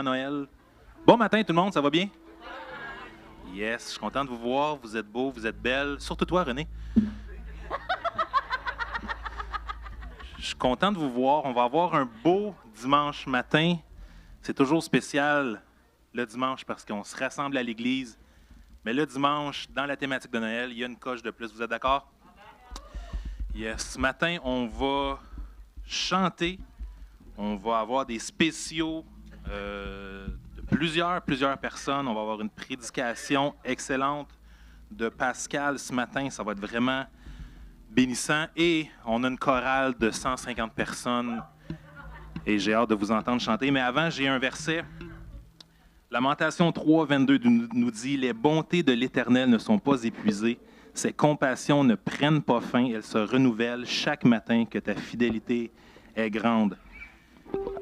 Noël. Bon matin tout le monde, ça va bien? Yes, je suis content de vous voir, vous êtes beaux, vous êtes belles, surtout toi René. Je suis content de vous voir, on va avoir un beau dimanche matin. C'est toujours spécial le dimanche parce qu'on se rassemble à l'église. Mais le dimanche, dans la thématique de Noël, il y a une coche de plus, vous êtes d'accord? Yes, ce matin, on va chanter, on va avoir des spéciaux de plusieurs personnes. On va avoir une prédication excellente de Pascal ce matin. Ça va être vraiment bénissant. Et on a une chorale de 150 personnes. Et j'ai hâte de vous entendre chanter. Mais avant, j'ai un verset. Lamentation 3, 22 nous dit « Les bontés de l'Éternel ne sont pas épuisées. Ses compassions ne prennent pas fin. Elles se renouvellent chaque matin que ta fidélité est grande. »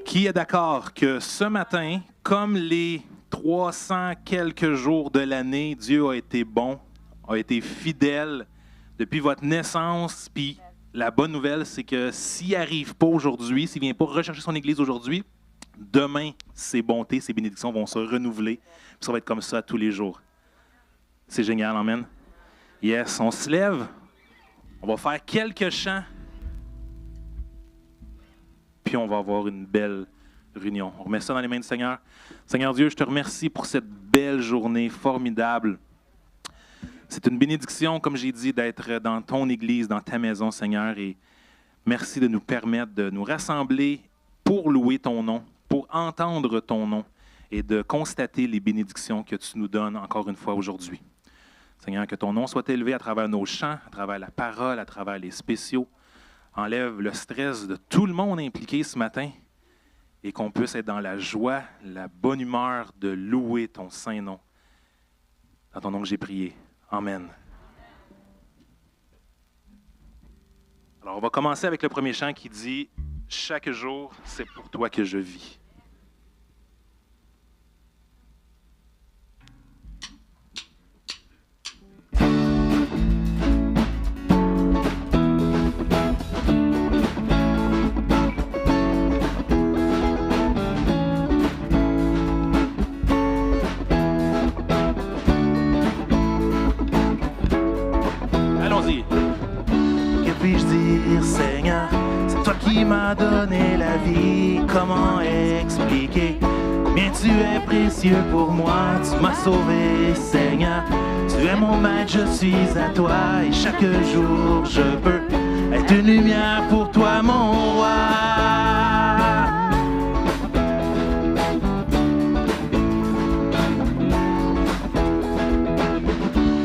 Qui est d'accord que ce matin, comme les 300 quelques jours de l'année, Dieu a été bon, a été fidèle depuis votre naissance, puis la bonne nouvelle, c'est que s'il n'arrive pas aujourd'hui, s'il ne vient pas rechercher son Église aujourd'hui, demain, ses bontés, ses bénédictions vont se renouveler, puis ça va être comme ça tous les jours. C'est génial, amen. Yes, on se lève, on va faire quelques chants, puis on va avoir une belle réunion. On remet ça dans les mains du Seigneur. Seigneur Dieu, je te remercie pour cette belle journée formidable. C'est une bénédiction, comme j'ai dit, d'être dans ton Église, dans ta maison, Seigneur. Et merci de nous permettre de nous rassembler pour louer ton nom, pour entendre ton nom et de constater les bénédictions que tu nous donnes encore une fois aujourd'hui. Seigneur, que ton nom soit élevé à travers nos chants, à travers la parole, à travers les spéciaux. Enlève le stress de tout le monde impliqué ce matin et qu'on puisse être dans la joie, la bonne humeur de louer ton saint nom. Dans ton nom que j'ai prié. Amen. Alors, on va commencer avec le premier chant qui dit « Chaque jour, c'est pour toi que je vis ». Seigneur, c'est toi qui m'as donné la vie. Comment expliquer combien tu es précieux pour moi? Tu m'as sauvé, Seigneur. Tu es mon maître, je suis à toi. Et chaque jour, je peux être une lumière pour toi, mon roi.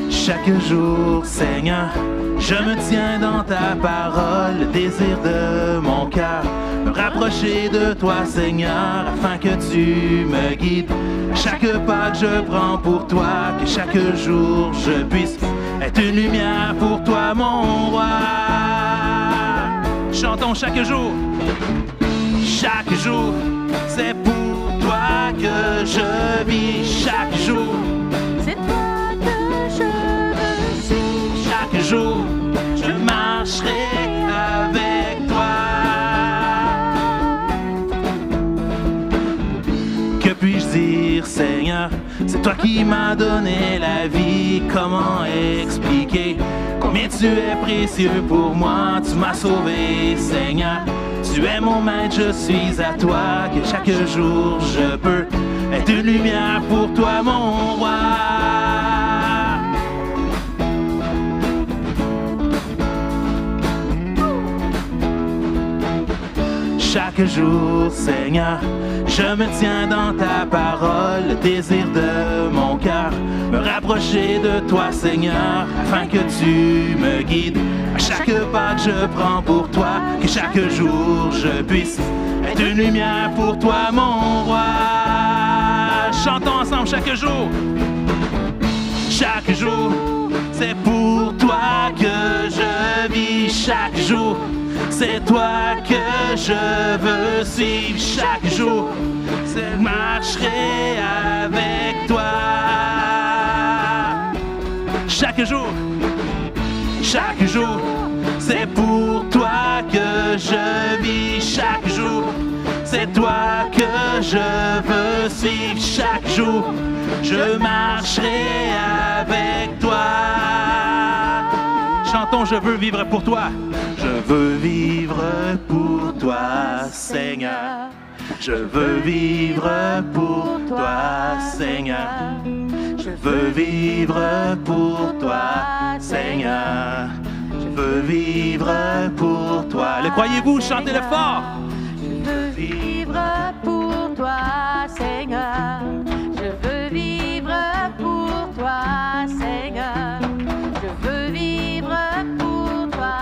Chaque jour, Seigneur, je me tiens dans ta parole, le désir de mon cœur, me rapprocher de toi, Seigneur, afin que tu me guides. À chaque pas que je prends pour toi, que chaque jour je puisse être une lumière pour toi, mon roi. Chantons chaque jour. Chaque jour, c'est pour toi que je vis. Chaque jour, c'est toi que je veux suivre. Chaque jour, je marcherai avec toi. Que puis-je dire, Seigneur? C'est toi qui m'as donné la vie. Comment expliquer combien tu es précieux pour moi? Tu m'as sauvé, Seigneur. Tu es mon maître, je suis à toi. Que chaque jour, je peux être une lumière pour toi, mon roi. Chaque jour, Seigneur, je me tiens dans ta parole, le désir de mon cœur, me rapprocher de toi, Seigneur, afin que tu me guides. À chaque pas que je prends pour toi, que chaque jour je puisse être une lumière pour toi, mon roi. Chantons ensemble chaque jour. Chaque jour, c'est pour toi que je vis. Chaque jour, c'est toi que je veux suivre. Chaque jour, je marcherai avec toi. Chaque jour, c'est pour toi que je vis. Chaque jour, c'est toi que je veux suivre chaque jour. Je marcherai avec toi. Chantons, je veux vivre pour toi. Je veux vivre pour toi, Seigneur. Je veux vivre pour toi, Seigneur. Je veux vivre pour toi, Seigneur. Je veux vivre pour toi. Le croyez-vous? Chantez-le fort. Je veux vivre pour toi, Seigneur. Je veux vivre pour toi, Seigneur. Je veux vivre pour toi,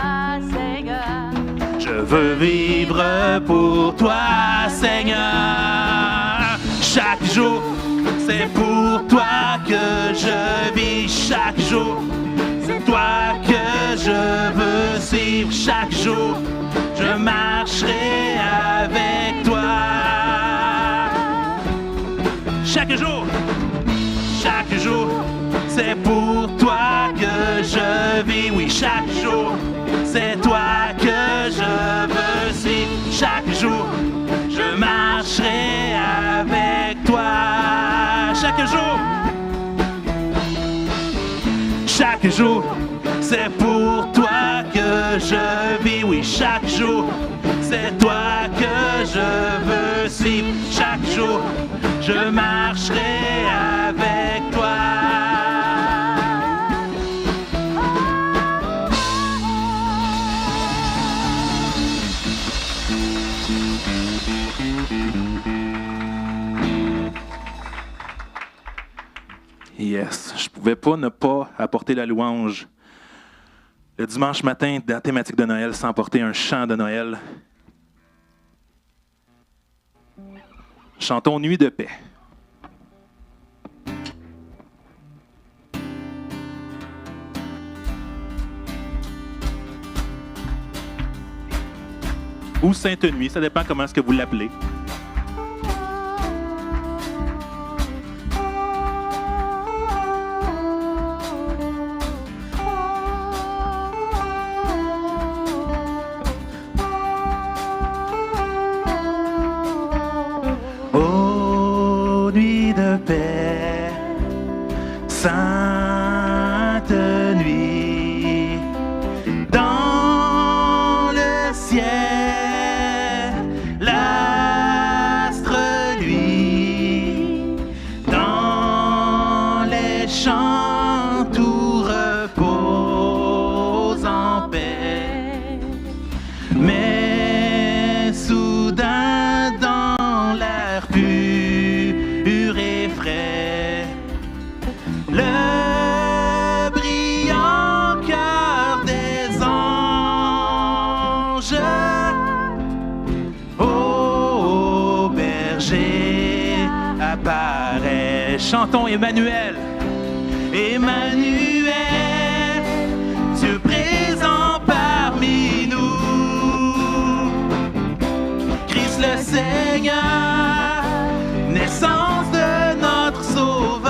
Seigneur. Je veux vivre pour toi, Seigneur. Chaque jour, c'est pour toi que je vis. Chaque jour, c'est toi que je veux suivre. Chaque jour, je marcherai avec toi. Chaque jour, c'est pour toi que je vis. Oui, chaque jour, c'est toi que je veux suivre. Chaque jour, je marcherai avec toi. Chaque jour, c'est pour toi que je vis. Oui, chaque jour, c'est toi que je veux suivre. Chaque jour, je marcherai avec toi. Yes, je pouvais pas ne pas apporter la louange le dimanche matin dans la thématique de Noël sans porter un chant de Noël. Chantons Nuit de paix. Ou Sainte Nuit, ça dépend comment est-ce que vous l'appelez. Oh, nuit de paix, sainte nuit, dans le ciel, l'astre luit, dans les champs tout repose en paix. Mais soudain dans l'air pur et frais, le brillant cœur des anges, ô berger, apparaît. Chantons Emmanuel, Emmanuel, Dieu présent parmi nous. Christ le Seigneur, naissance de notre Sauveur.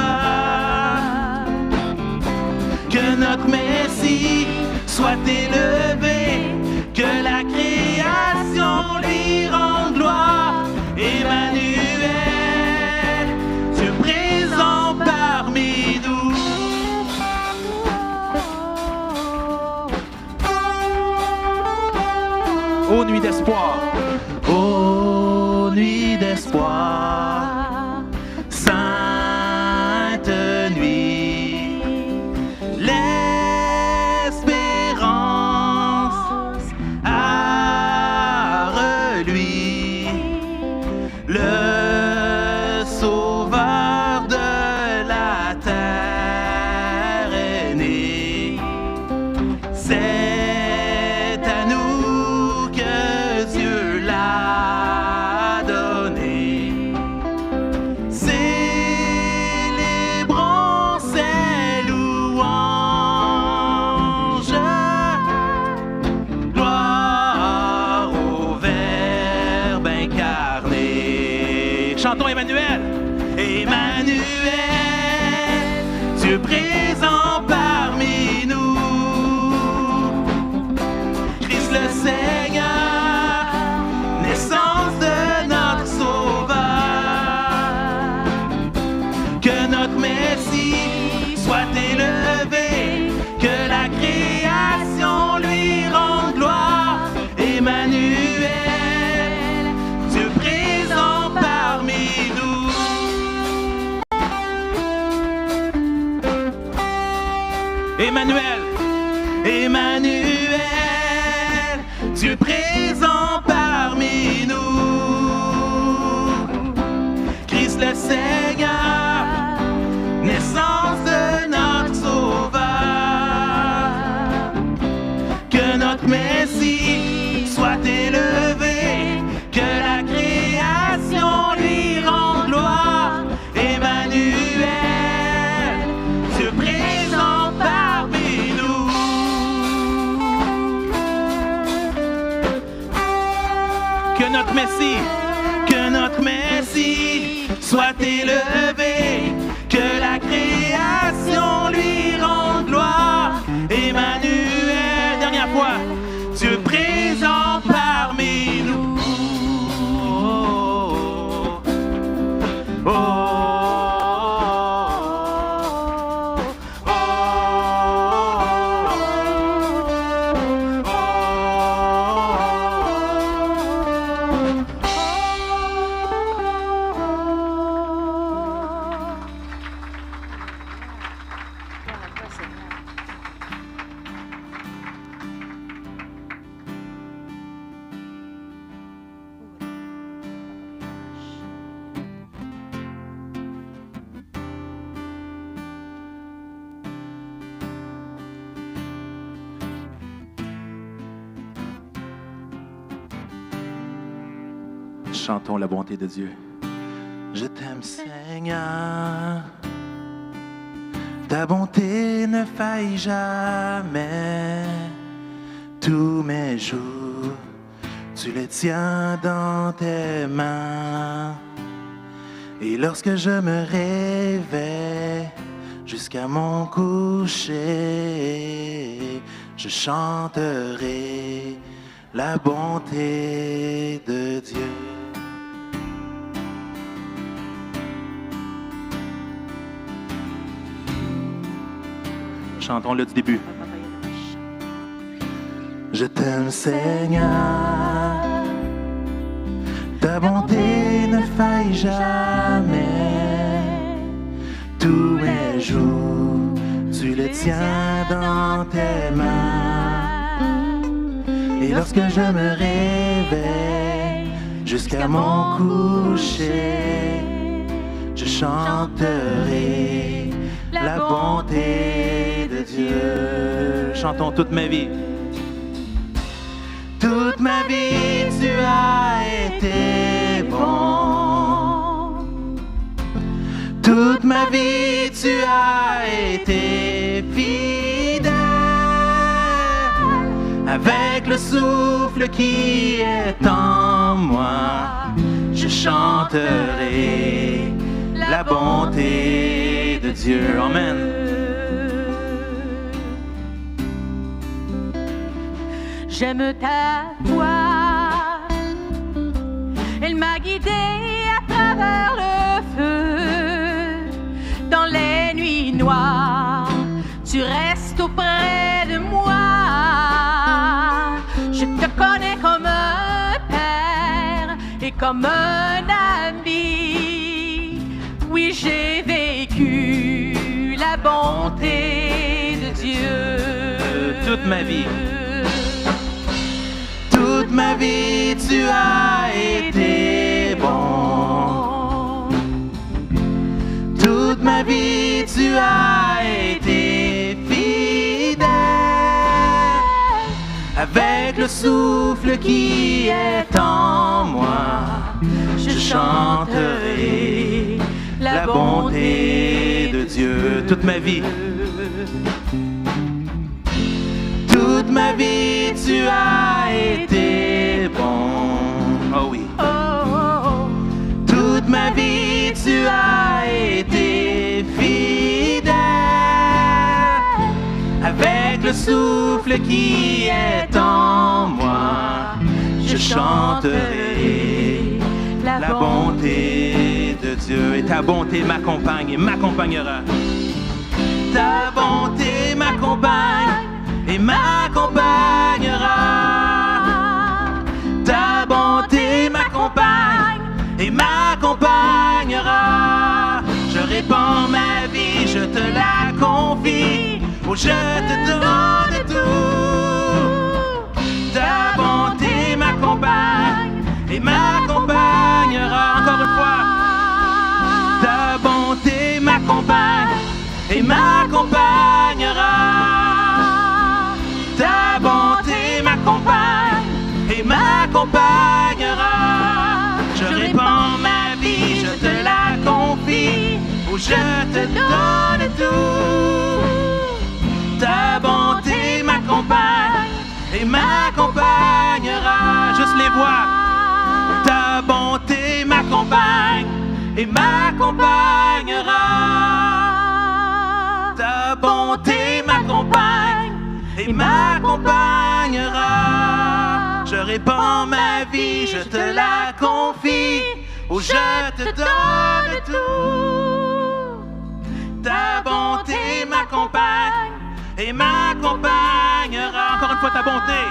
Que notre Messie soit élevé, que la création lui rende gloire. Emmanuel, Dieu présent parmi nous. Ô nuit d'espoir, ô nuit d'espoir, sainte nuit, l'espérance a reluit, le sauveur de la terre est né. C'est à nous que Dieu l'a donné. Célébrons ses louanges. Gloire au Verbe incarné. Chantons Emmanuel. Emmanuel, Dieu présent parmi nous. Christ le Seigneur, naissance de notre que notre Messie soit élevé, que la création lui rende gloire. Emmanuel, Dieu présent parmi nous. Emmanuel, Emmanuel, Dieu présent parmi nous. Christ le Seigneur, naissance de notre Sauveur. Que notre Messie soit élevé, que la création lui rende gloire. Emmanuel, Dieu présent parmi nous. Que notre Messie soit élevé, que la création lui rende gloire. Emmanuel, dernière fois, Dieu présent parmi nous. Oh, oh, oh, Chantons la bonté de Dieu. Je t'aime, Seigneur. Ta bonté ne faillit jamais. Tous mes jours, tu les tiens dans tes mains. Et lorsque je me réveille jusqu'à mon coucher, je chanterai la bonté de Dieu. Chantons-le du début. Je t'aime, Seigneur, ta bonté ne faillit jamais. Tous mes jours, tu les tiens dans tes mains. Et lorsque je me réveille jusqu'à mon coucher, je chanterai la bonté de Dieu. Chantons toute ma vie. Toute ma vie, tu as été bon. Toute ma vie, tu as été fidèle. Avec le souffle qui est en moi, je chanterai la bonté de Dieu. Amen. J'aime ta voix, elle m'a guidée à travers le feu. Dans les nuits noires, tu restes auprès de moi. Je te connais comme un père et comme un ami. Oui, j'ai vécu la bonté de Dieu. Toute ma vie. Toute ma vie, tu as été bon. Toute ma vie, tu as été fidèle. Avec le souffle qui est en moi, je chanterai la bonté de Dieu. Toute ma vie. Toute ma vie, tu as été bon. Oh oui. Toute ma vie, tu as été fidèle. Avec le souffle qui est en moi, je chanterai la bonté de de Dieu. Et ta bonté m'accompagne et m'accompagnera. Ta bonté m'accompagne et m'accompagnera. Ta bonté m'accompagne et m'accompagnera. Je répands ma vie, je te la confie. Oh, je te donne tout. Ta bonté m'accompagne et m'accompagnera. Encore une fois. Ta bonté m'accompagne et m'accompagnera. Ta bonté m'accompagne et m'accompagnera. Je répands ma vie, je te la confie. Oh, je te donne tout. Ta bonté m'accompagne et m'accompagnera. Juste les voix. Ta bonté m'accompagne et m'accompagnera. Ta bonté m'accompagne et m'accompagnera. Je répands ma vie, je te la confie. Oh, je te donne tout. Ta bonté m'accompagne et m'accompagnera. Encore une fois, ta bonté.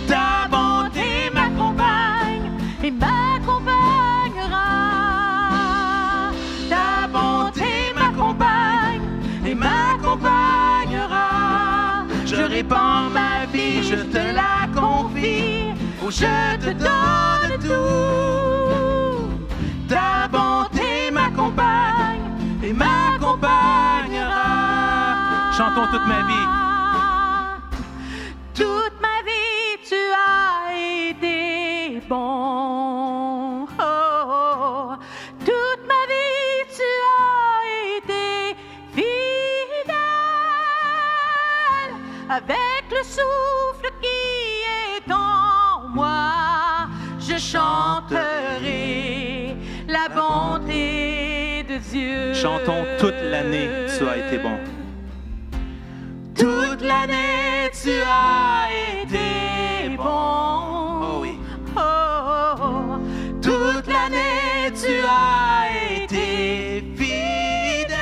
Ta bonté m'accompagne et m'accompagnera. Ta bonté m'accompagne et m'accompagnera. Je répands ma vie, je te la confie. Oh, je te donne tout. Ta bonté m'accompagne et m'accompagnera. Chantons toute ma vie. Toute ma vie, tu as été bon. Oh, oh. Toute ma vie, tu as été fidèle. Avec le souffle qui est en moi, je chanterai la bonté de Dieu. Chantons toute l'année, tu as été bon. Toute l'année, tu as été bon. Oh oui. Oh, oh, oh. Toute l'année, tu as été fidèle.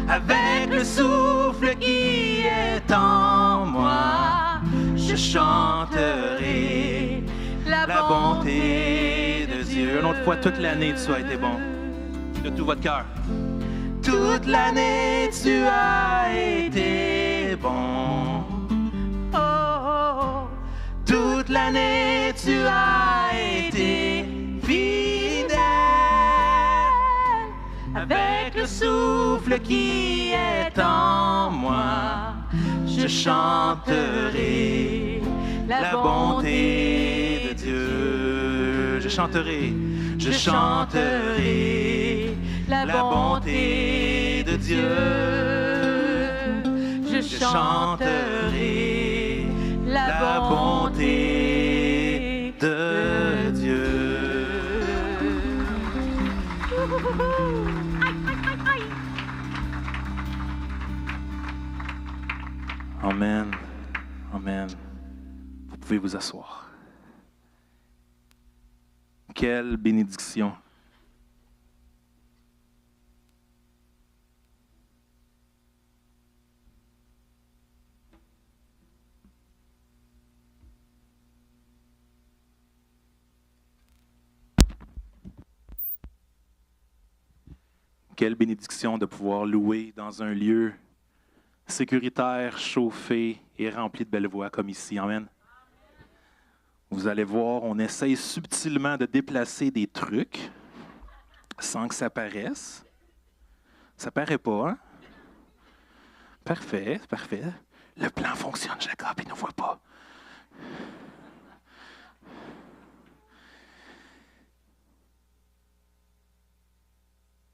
Avec le souffle qui est en moi, je chanterai la bonté de Dieu. Une autre fois, toute l'année, tu as été bon. De tout votre cœur. Toute l'année, tu as été bon. Oh, oh, oh. Toute l'année, tu as été fidèle. Avec le souffle qui est en moi, je chanterai la bonté de Dieu. Je chanterai la bonté de Dieu. Je chanterai la bonté de Dieu. Amen. Amen. Vous pouvez vous asseoir. Quelle bénédiction. Quelle bénédiction de pouvoir louer dans un lieu sécuritaire, chauffé et rempli de belles voix comme ici. Amen. Vous allez voir, on essaye subtilement de déplacer des trucs sans que ça paraisse. Ça paraît pas, hein? Parfait, parfait. Le plan fonctionne, Jacob, il ne voit pas.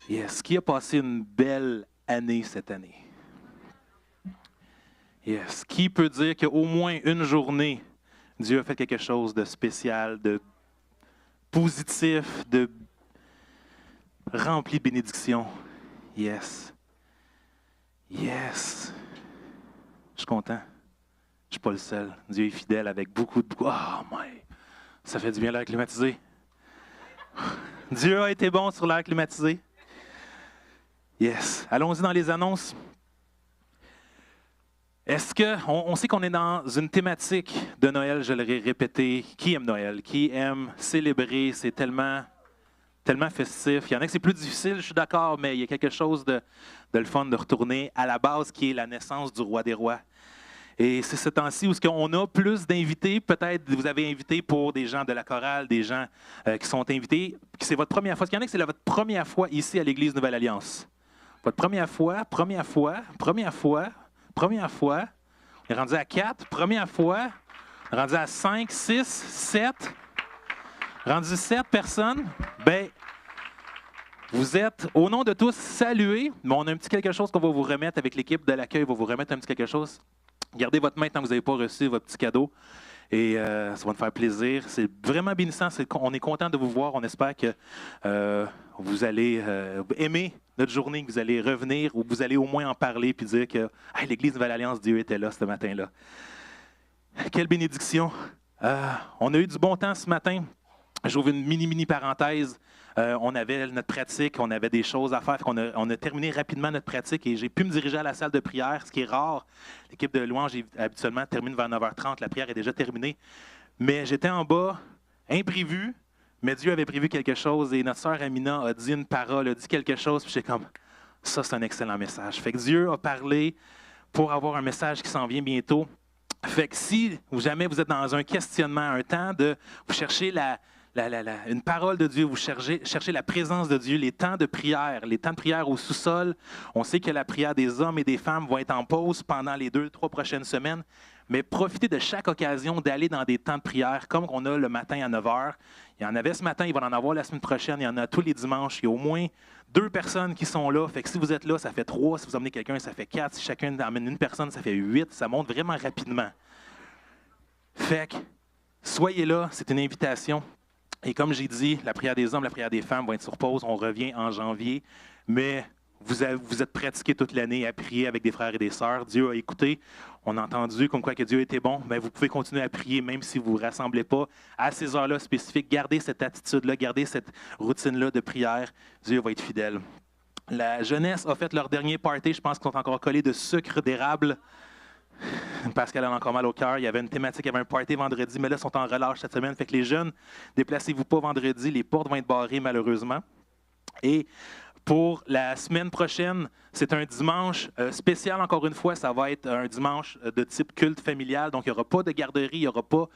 Yes, qui a passé une belle année cette année? Yes, qui peut dire qu'au moins une journée, Dieu a fait quelque chose de spécial, de positif, de rempli de bénédictions? Yes. Yes. Je suis content. Je ne suis pas le seul. Dieu est fidèle avec beaucoup de... Oh, my. Ça fait du bien l'air climatisé. Dieu a été bon sur l'air climatisé. Yes. Allons-y dans les annonces. Est-ce que, on sait qu'on est dans une thématique de Noël, je l'aurais répété. Qui aime Noël? Qui aime célébrer? C'est tellement festif. Il y en a que c'est plus difficile, je suis d'accord, mais il y a quelque chose de le fun de retourner à la base qui est la naissance du roi des rois. Et c'est ce temps-ci où on a plus d'invités. Peut-être vous avez invité pour des gens de la chorale, des gens qui sont invités. C'est votre première fois. Est-ce qu'il y en a que c'est votre première fois ici à l'Église Nouvelle Alliance? Votre première fois. On est rendu à 4. Première fois. On est rendu à 5, 6, 7. Rendu 7 personnes. Bien, vous êtes, au nom de tous, salués. Mais on a un petit quelque chose qu'on va vous remettre avec l'équipe de l'accueil. On va vous remettre un petit quelque chose. Gardez votre main tant que vous n'avez pas reçu votre petit cadeau. Et ça va nous faire plaisir. C'est vraiment bénissant. On est content de vous voir. On espère que vous allez aimer notre journée, que vous allez revenir ou que vous allez au moins en parler puis dire que hey, l'Église Nouvelle Alliance, Dieu était là ce matin-là. Quelle bénédiction. On a eu du bon temps ce matin. J'ouvre une mini parenthèse. On avait notre pratique, on avait des choses à faire. On a terminé rapidement notre pratique et j'ai pu me diriger à la salle de prière, ce qui est rare. L'équipe de louange habituellement termine vers 9h30. La prière est déjà terminée. Mais j'étais en bas, imprévu, mais Dieu avait prévu quelque chose et notre sœur Amina a dit une parole, a dit quelque chose. Puis j'étais comme, ça c'est un excellent message. Fait que Dieu a parlé pour avoir un message qui s'en vient bientôt. Fait que si jamais vous êtes dans un questionnement, un temps de vous chercher une parole de Dieu, vous cherchez la présence de Dieu, les temps de prière au sous-sol. On sait que la prière des hommes et des femmes va être en pause pendant les 2-3 prochaines semaines, mais profitez de chaque occasion d'aller dans des temps de prière, comme on a le matin à 9h. Il y en avait ce matin, il va en avoir la semaine prochaine, il y en a tous les dimanches. Il y a au moins 2 personnes qui sont là. Fait que si vous êtes là, ça fait 3. Si vous emmenez quelqu'un, ça fait 4. Si chacun amène une personne, ça fait 8. Ça monte vraiment rapidement. Fait que soyez là, c'est une invitation. Et comme j'ai dit, la prière des hommes, la prière des femmes vont être sur pause. On revient en janvier. Mais vous êtes pratiqués toute l'année à prier avec des frères et des sœurs. Dieu a écouté. On a entendu comme quoi que Dieu était bon. Bien, vous pouvez continuer à prier même si vous ne vous rassemblez pas à ces heures-là spécifiques. Gardez cette attitude-là, gardez cette routine-là de prière. Dieu va être fidèle. La jeunesse a fait leur dernier party. Je pense qu'ils sont encore collés de sucre d'érable. Pascal a encore mal au cœur. Il y avait une thématique, il y avait un party vendredi, mais là, ils sont en relâche cette semaine. Fait que les jeunes, déplacez-vous pas vendredi. Les portes vont être barrées, malheureusement. Et pour la semaine prochaine, c'est un dimanche spécial, encore une fois. Ça va être un dimanche de type culte familial. Donc, il n'y aura pas de garderie, il n'y aura pas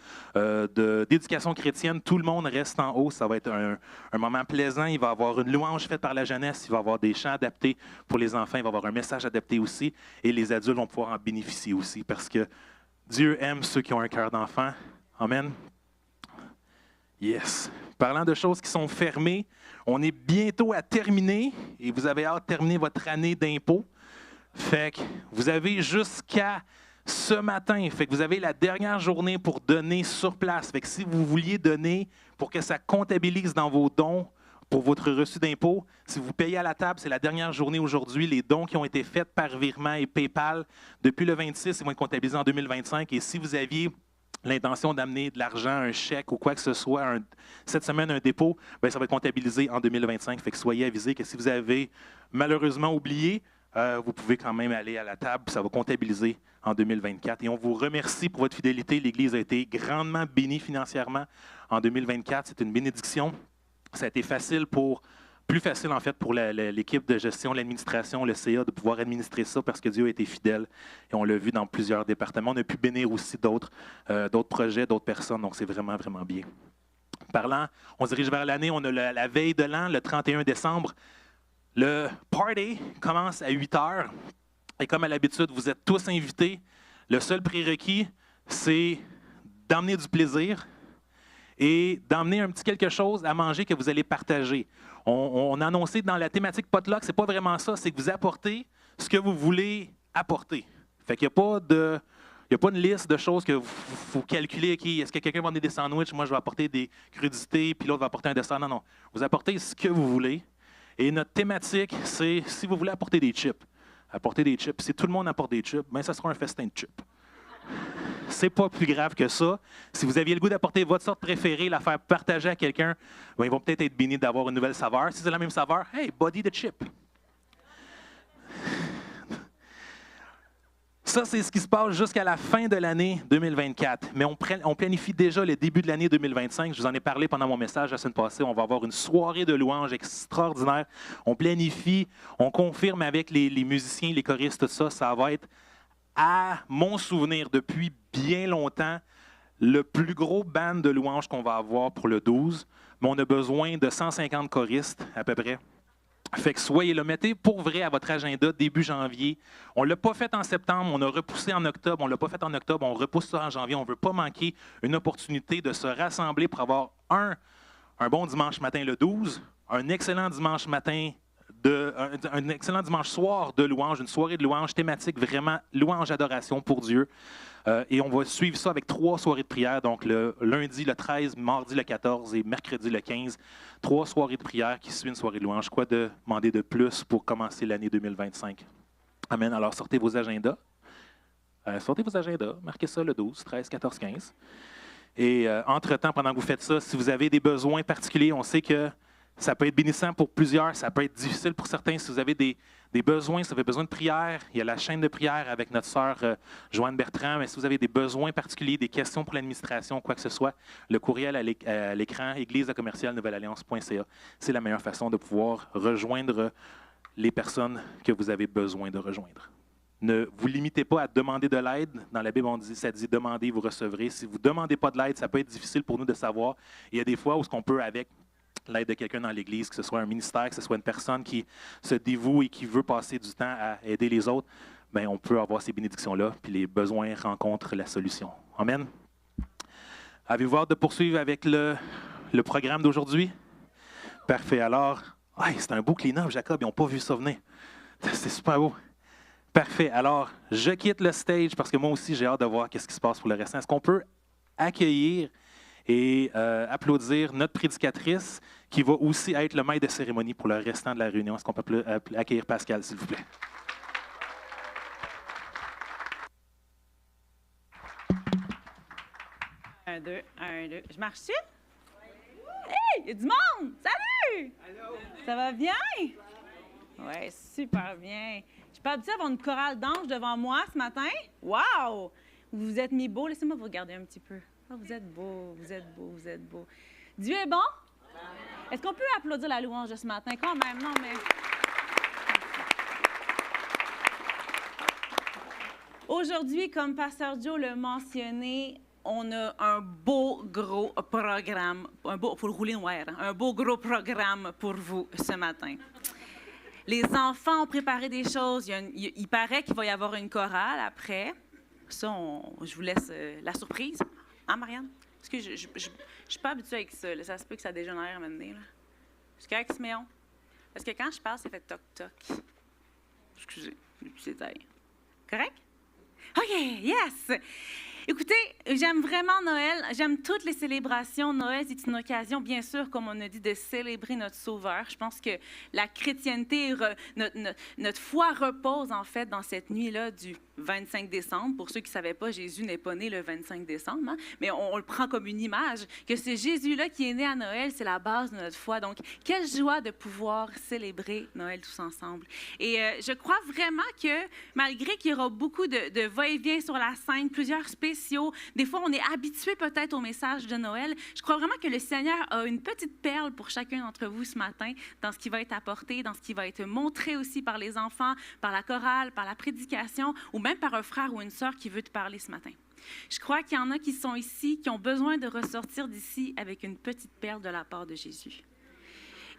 d'éducation chrétienne. Tout le monde reste en haut. Ça va être un moment plaisant. Il va y avoir une louange faite par la jeunesse. Il va y avoir des chants adaptés pour les enfants. Il va y avoir un message adapté aussi. Et les adultes vont pouvoir en bénéficier aussi parce que Dieu aime ceux qui ont un cœur d'enfant. Amen. Yes. Parlant de choses qui sont fermées, on est bientôt à terminer et vous avez hâte de terminer votre année d'impôt. Fait que vous avez jusqu'à ce matin. Fait que vous avez la dernière journée pour donner sur place. Fait que si vous vouliez donner pour que ça comptabilise dans vos dons pour votre reçu d'impôt, si vous payez à la table, c'est la dernière journée aujourd'hui. Les dons qui ont été faits par virement et PayPal depuis le 26, ils vont être comptabilisés en 2025. Et si vous aviez l'intention d'amener de l'argent, un chèque ou quoi que ce soit, cette semaine, un dépôt, bien, ça va être comptabilisé en 2025. Fait que soyez avisés que si vous avez malheureusement oublié, vous pouvez quand même aller à la table, ça va comptabiliser en 2024. Et on vous remercie pour votre fidélité. L'Église a été grandement bénie financièrement en 2024. C'est une bénédiction. Ça a été plus facile en fait pour l'équipe de gestion, l'administration, le CA de pouvoir administrer ça parce que Dieu a été fidèle et on l'a vu dans plusieurs départements. On a pu bénir aussi d'autres projets, d'autres personnes, donc c'est vraiment, vraiment bien. Parlant, on se dirige vers l'année, on a la veille de l'an, le 31 décembre. Le party commence à 8 h et comme à l'habitude, vous êtes tous invités. Le seul prérequis, c'est d'emmener du plaisir et d'emmener un petit quelque chose à manger que vous allez partager. On a annoncé dans la thématique potluck, c'est pas vraiment ça, c'est que vous apportez ce que vous voulez apporter. Fait qu'il n'y a pas une liste de choses que vous calculez. Okay, est-ce que quelqu'un va amener des sandwichs? Moi, je vais apporter des crudités, puis l'autre va apporter un dessert. Non. Vous apportez ce que vous voulez. Et notre thématique, c'est si vous voulez apporter des chips. Apporter des chips. Si tout le monde apporte des chips, bien, ça sera un festin de chips. c'est pas plus grave que ça. Si vous aviez le goût d'apporter votre sorte préférée, la faire partager à quelqu'un, ben, ils vont peut-être être bénis d'avoir une nouvelle saveur. Si c'est la même saveur, hey, body the chip. Ça, c'est ce qui se passe jusqu'à la fin de l'année 2024. Mais on planifie déjà le début de l'année 2025. Je vous en ai parlé pendant mon message la semaine passée. On va avoir une soirée de louanges extraordinaire. On planifie, on confirme avec les musiciens, les choristes, tout ça. Ça va être, à mon souvenir, depuis bien longtemps, le plus gros band de louanges qu'on va avoir pour le 12. Mais on a besoin de 150 choristes à peu près. Fait que soyez là, mettez pour vrai à votre agenda début janvier. On ne l'a pas fait en septembre, on a repoussé en octobre. On ne l'a pas fait en octobre, on repousse ça en janvier. On ne veut pas manquer une opportunité de se rassembler pour avoir un bon dimanche matin le 12, un excellent dimanche matin, un excellent dimanche soir de louange, une soirée de louange thématique, vraiment louange, adoration pour Dieu. Et on va suivre ça avec 3 soirées de prière, donc le lundi le 13, mardi le 14 et mercredi le 15. 3 soirées de prière qui suivent une soirée de louange. Quoi de demander de plus pour commencer l'année 2025? Amen. Alors, sortez vos agendas. Marquez ça le 12, 13, 14, 15. Et entre-temps, pendant que vous faites ça, si vous avez des besoins particuliers, on sait que ça peut être bénissant pour plusieurs, ça peut être difficile pour certains. Si vous avez des besoins, si vous avez besoin de prière, il y a la chaîne de prière avec notre sœur Joanne Bertrand. Mais si vous avez des besoins particuliers, des questions pour l'administration, quoi que ce soit, le courriel à l'écran, église-commerciale-nouvellealliance.ca, c'est la meilleure façon de pouvoir rejoindre les personnes que vous avez besoin de rejoindre. Ne vous limitez pas à demander de l'aide. Dans la Bible, ça dit « demandez, vous recevrez ». Si vous ne demandez pas de l'aide, ça peut être difficile pour nous de savoir. Il y a des fois où ce qu'on peut, avec l'aide de quelqu'un dans l'Église, que ce soit un ministère, que ce soit une personne qui se dévoue et qui veut passer du temps à aider les autres, bien, on peut avoir ces bénédictions-là, puis les besoins rencontrent la solution. Amen. Avez-vous hâte de poursuivre avec le programme d'aujourd'hui? Parfait. Alors, c'est un beau clean-up, Jacob, ils n'ont pas vu ça venir. C'est super beau. Parfait. Alors, je quitte le stage parce que moi aussi, j'ai hâte de voir ce qui se passe pour le restant. Est-ce qu'on peut accueillir et applaudir notre prédicatrice qui va aussi être le maître de cérémonie pour le restant de la réunion? Est-ce qu'on peut accueillir Pascal, s'il vous plaît? Un, deux. Je marche-tu? Hey, il y a du monde! Salut! Allô? Ça va bien? Oui, super bien. Je suis pas habituée à avoir une chorale d'anges devant moi ce matin. Wow! Vous vous êtes mis beau. Laissez-moi vous regarder un petit peu. Oh, vous êtes beau, vous êtes beau, vous êtes beau. Dieu est bon? Est-ce qu'on peut applaudir la louange de ce matin? Quand même, non, mais... Aujourd'hui, comme Pasteur Joe l'a mentionné, on a un beau gros programme. Faut le rouler noir, hein? Un beau gros programme pour vous ce matin. Les enfants ont préparé des choses. Il paraît qu'il va y avoir une chorale après. Ça, je vous laisse la surprise. Hein, Marianne? Parce que je ne suis pas habituée avec ça. Là. Ça se peut que ça dégénère maintenant. Là. C'est correct, Siméon? Parce que quand je parle, ça fait toc-toc. Excusez, le petit détail. Correct? OK, yes! Écoutez, j'aime vraiment Noël. J'aime toutes les célébrations. Noël, c'est une occasion, bien sûr, comme on a dit, de célébrer notre Sauveur. Je pense que la chrétienté, notre foi repose, en fait, dans cette nuit-là du 25 décembre. Pour ceux qui ne savaient pas, Jésus n'est pas né le 25 décembre, hein? Mais on le prend comme une image, que ce Jésus-là qui est né à Noël, c'est la base de notre foi. Donc, quelle joie de pouvoir célébrer Noël tous ensemble. Et je crois vraiment que, malgré qu'il y aura beaucoup de va-et-vient sur la scène, plusieurs spéciaux, des fois, on est habitué peut-être au message de Noël. Je crois vraiment que le Seigneur a une petite perle pour chacun d'entre vous ce matin, dans ce qui va être apporté, dans ce qui va être montré aussi par les enfants, par la chorale, par la prédication, ou même par un frère ou une sœur qui veut te parler ce matin. Je crois qu'il y en a qui sont ici, qui ont besoin de ressortir d'ici avec une petite perle de la part de Jésus.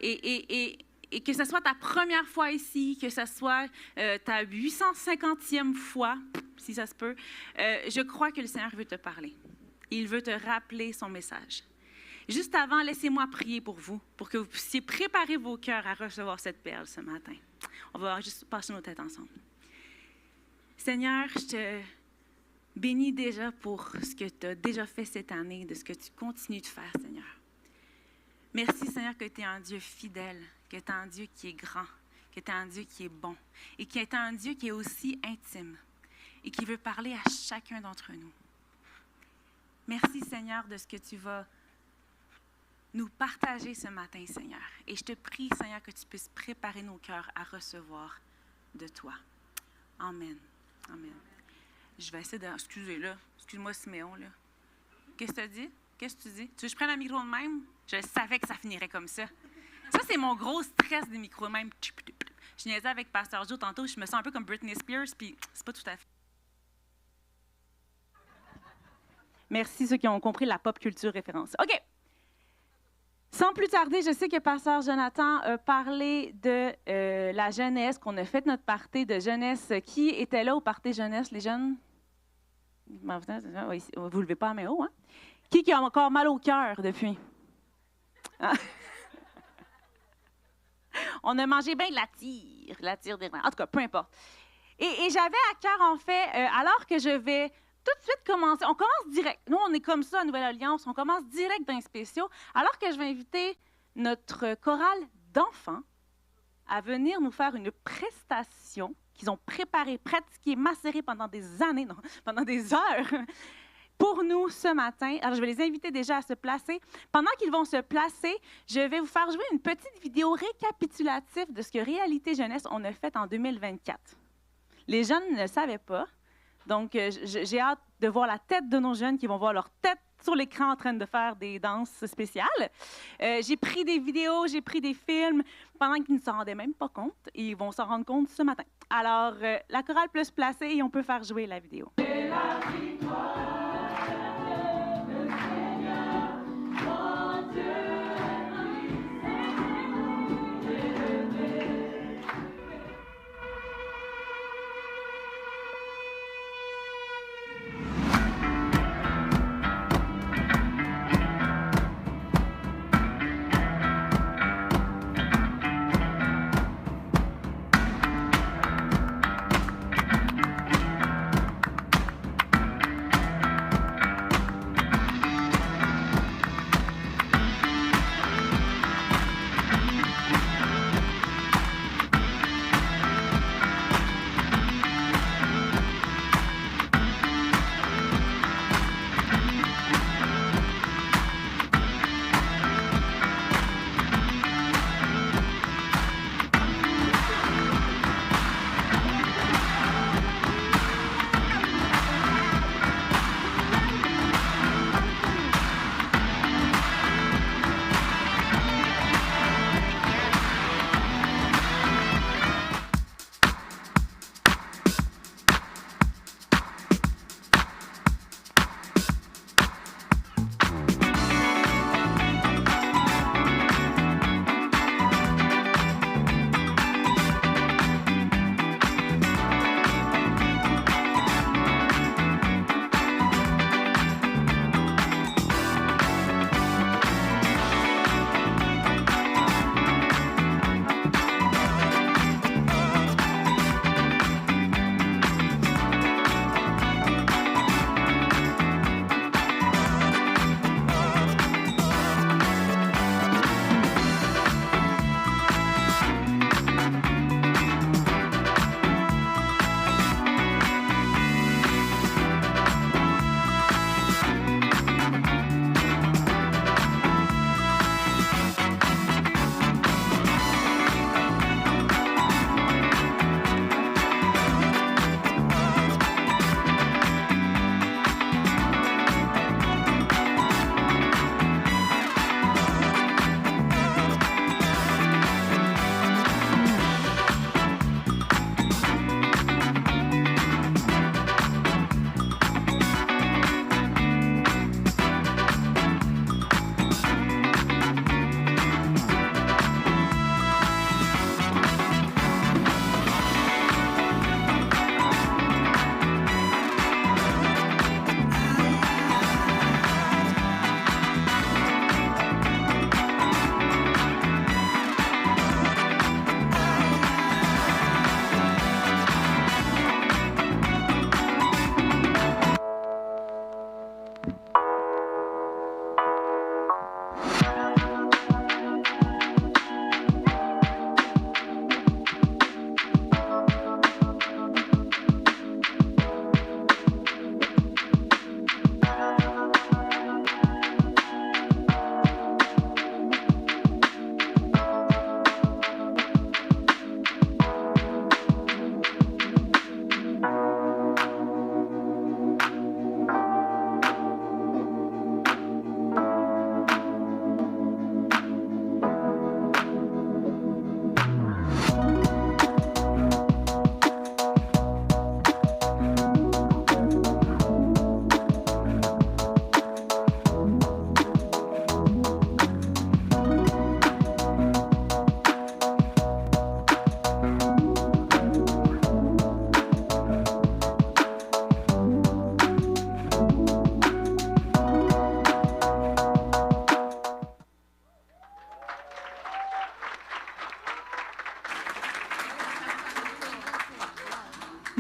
Et que ce soit ta première fois ici, que ce soit ta 850e fois, si ça se peut, je crois que le Seigneur veut te parler. Il veut te rappeler son message. Juste avant, laissez-moi prier pour vous, pour que vous puissiez préparer vos cœurs à recevoir cette perle ce matin. On va juste passer nos têtes ensemble. Seigneur, je te bénis déjà pour ce que tu as déjà fait cette année, de ce que tu continues de faire, Seigneur. Merci, Seigneur, que tu es un Dieu fidèle, que tu es un Dieu qui est grand, que tu es un Dieu qui est bon et que tu es un Dieu qui est aussi intime et qui veut parler à chacun d'entre nous. Merci, Seigneur, de ce que tu vas nous partager ce matin, Seigneur. Et je te prie, Seigneur, que tu puisses préparer nos cœurs à recevoir de toi. Amen. Amen. Je vais essayer de... Excusez-le. Excuse-moi, Siméon, là. Qu'est-ce que tu dis? Qu'est-ce que tu dis? Tu veux que je prenne un micro de même? Je savais que ça finirait comme ça. Ça, c'est mon gros stress des micros de même. Je niaisais avec Pasteur Joe tantôt. Je me sens un peu comme Britney Spears, puis c'est pas tout à fait. Merci ceux qui ont compris la pop culture référence. OK. Sans plus tarder, je sais que Pasteur Jonathan a parlé de la jeunesse, qu'on a fait notre party de jeunesse. Qui était là au party jeunesse, les jeunes? Vous ne levez pas à main haut, hein? Qui a encore mal au cœur depuis? Hein? On a mangé bien de la tire des reins. En tout cas, peu importe. Et j'avais à cœur, en fait, alors que je vais tout de suite commencer, on commence direct. Nous, on est comme ça à Nouvelle-Alliance, on commence direct dans les spéciaux, alors que je vais inviter notre chorale d'enfants à venir nous faire une prestation qu'ils ont préparée, pratiquée, macérée pendant des années, non, pendant des heures, pour nous ce matin. Alors, je vais les inviter déjà à se placer. Pendant qu'ils vont se placer, je vais vous faire jouer une petite vidéo récapitulative de ce que Réalité Jeunesse on a fait en 2024. Les jeunes ne le savaient pas. Donc, j'ai hâte de voir la tête de nos jeunes qui vont voir leur tête sur l'écran en train de faire des danses spéciales. J'ai pris des vidéos, j'ai pris des films pendant qu'ils ne s'en rendaient même pas compte. Et ils vont s'en rendre compte ce matin. Alors, la chorale peut se placer et on peut faire jouer la vidéo. C'est la victoire.